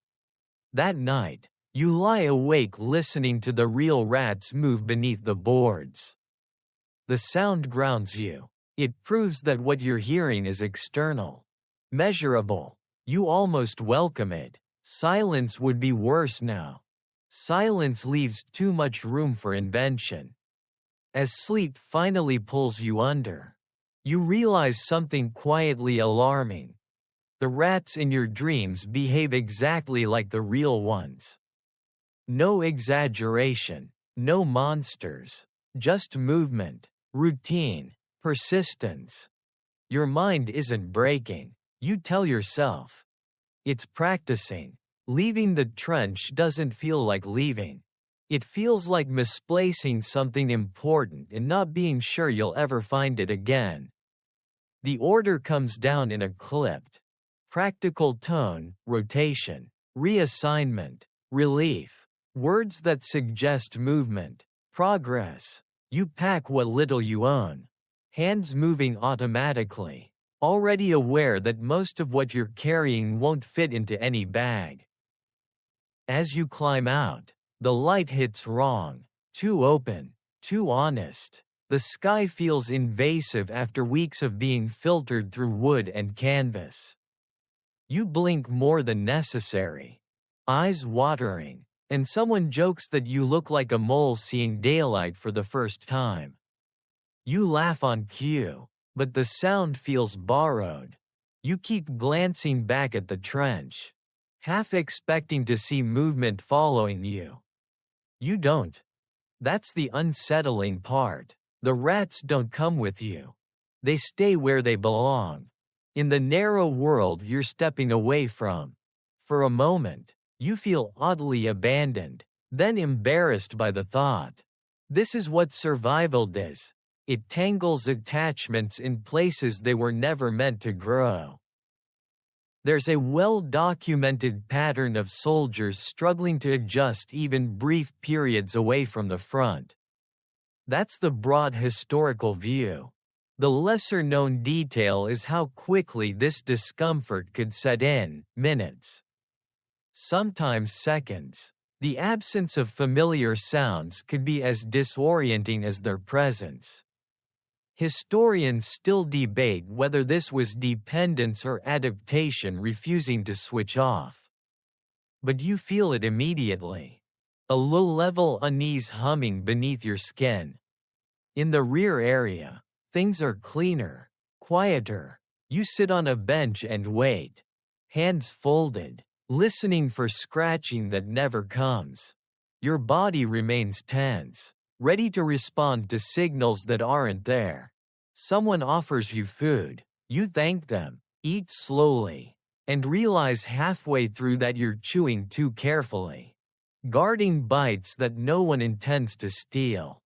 That night, you lie awake listening to the real rats move beneath the boards. The sound grounds you. It proves that what you're hearing is external, measurable. You almost welcome it. Silence would be worse now. Silence leaves too much room for invention. As sleep finally pulls you under, you realize something quietly alarming. The rats in your dreams behave exactly like the real ones. No exaggeration, no monsters, just movement, routine, persistence. Your mind isn't breaking, you tell yourself. It's practicing. Leaving the trench doesn't feel like leaving. It feels like misplacing something important and not being sure you'll ever find it again. The order comes down in a clipped, practical tone: rotation, reassignment, relief. Words that suggest movement, progress. You pack what little you own. Hands moving automatically, already aware that most of what you're carrying won't fit into any bag. As you climb out, the light hits wrong, too open, too honest. The sky feels invasive after weeks of being filtered through wood and canvas. You blink more than necessary, eyes watering, and someone jokes that you look like a mole seeing daylight for the first time. You laugh on cue, but the sound feels borrowed. You keep glancing back at the trench, half expecting to see movement following you. You don't. That's the unsettling part. The rats don't come with you. They stay where they belong, in the narrow world you're stepping away from. For a moment, you feel oddly abandoned, then embarrassed by the thought. This is what survival does. It tangles attachments in places they were never meant to grow. There's a well-documented pattern of soldiers struggling to adjust even brief periods away from the front. That's the broad historical view. The lesser-known detail is how quickly this discomfort could set in: minutes, sometimes seconds. The absence of familiar sounds could be as disorienting as their presence. Historians still debate whether this was dependence or adaptation refusing to switch off. But you feel it immediately. A low-level unease humming beneath your skin. In the rear area, things are cleaner, quieter. You sit on a bench and wait, hands folded, listening for scratching that never comes. Your body remains tense, ready to respond to signals that aren't there. Someone offers you food. You thank them, eat slowly, and realize halfway through that you're chewing too carefully, guarding bites that no one intends to steal.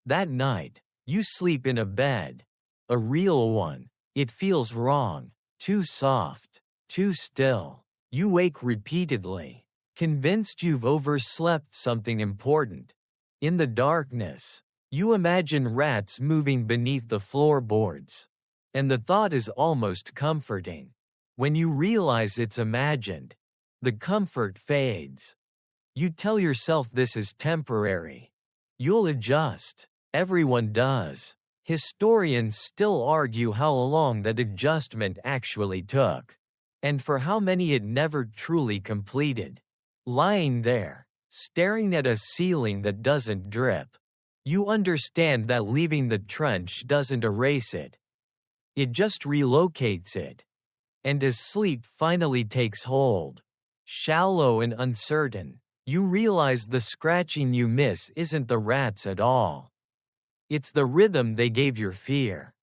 That night, you sleep in a bed. A real one. It feels wrong, too soft, too still. You wake repeatedly, convinced you've overslept something important. In the darkness, you imagine rats moving beneath the floorboards. And the thought is almost comforting. When you realize it's imagined, the comfort fades. You tell yourself this is temporary. You'll adjust. Everyone does. Historians still argue how long that adjustment actually took, and for how many it never truly completed. Lying there, staring at a ceiling that doesn't drip, you understand that leaving the trench doesn't erase it. It just relocates it. And as sleep finally takes hold, shallow and uncertain, you realize the scratching you miss isn't the rats at all. It's the rhythm they gave your fear.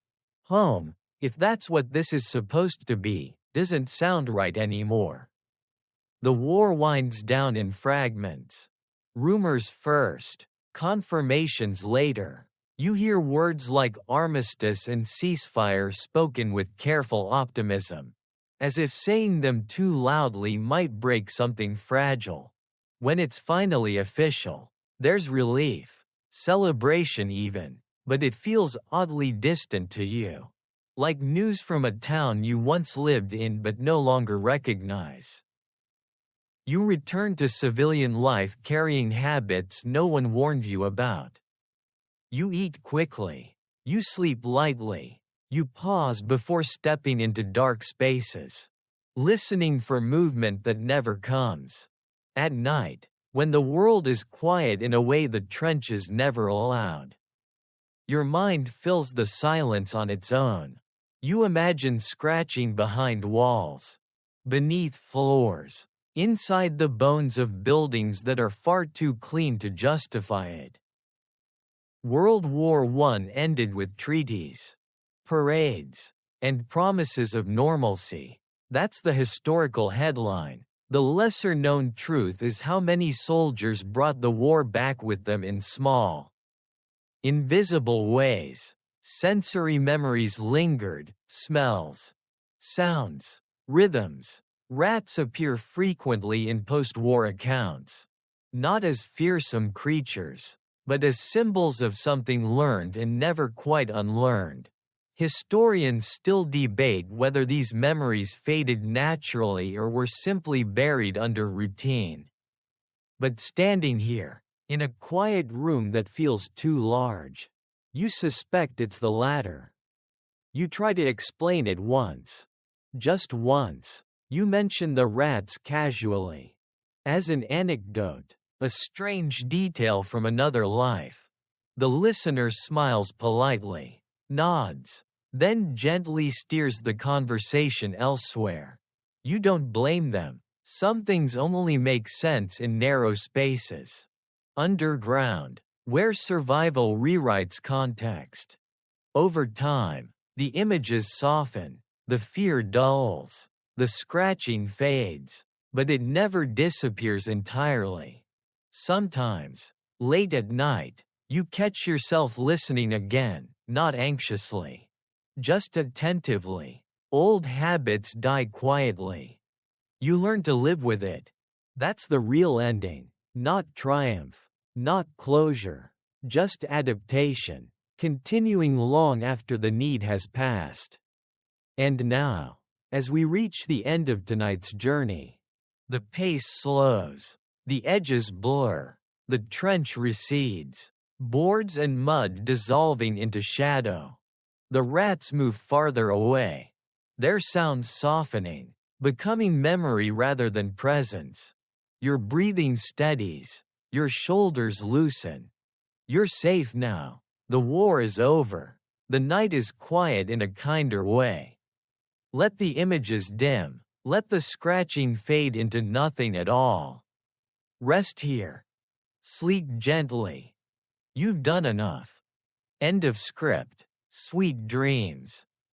Home, if that's what this is supposed to be, doesn't sound right anymore. The war winds down in fragments. Rumors first, confirmations later. You hear words like armistice and ceasefire spoken with careful optimism, as if saying them too loudly might break something fragile. When it's finally official, there's relief. Celebration even, but it feels oddly distant to you. Like news from a town you once lived in but no longer recognize. You return to civilian life carrying habits no one warned you about. You eat quickly. You sleep lightly. You pause before stepping into dark spaces, listening for movement that never comes. At night, when the world is quiet in a way the trenches never allowed, your mind fills the silence on its own. You imagine scratching behind walls, beneath floors, inside the bones of buildings that are far too clean to justify it. World War I ended with treaties, parades, and promises of normalcy. That's the historical headline. The lesser-known truth is how many soldiers brought the war back with them in small, invisible ways. Sensory memories lingered, smells, sounds, rhythms. Rats appear frequently in post-war accounts, not as fearsome creatures, but as symbols of something learned and never quite unlearned. Historians still debate whether these memories faded naturally or were simply buried under routine. But standing here, in a quiet room that feels too large, you suspect it's the latter. You try to explain it once. Just once. You mention the rats casually. As an anecdote, a strange detail from another life. The listener smiles politely, nods, then gently steers the conversation elsewhere. You don't blame them. Some things only make sense in narrow spaces. Underground, where survival rewrites context. Over time, the images soften, the fear dulls, the scratching fades, but it never disappears entirely. Sometimes, late at night, you catch yourself listening again, not anxiously, just attentively. Old habits die quietly. You learn to live with it. That's the real ending, not triumph, not closure, just adaptation, continuing long after the need has passed. And now, as we reach the end of tonight's journey, the pace slows, the edges blur, the trench recedes, boards and mud dissolving into shadow. The rats move farther away, their sounds softening, becoming memory rather than presence. Your breathing steadies, your shoulders loosen. You're safe now. The war is over. The night is quiet in a kinder way. Let the images dim, let the scratching fade into nothing at all. Rest here. Sleep gently. You've done enough. End of script. Sweet dreams.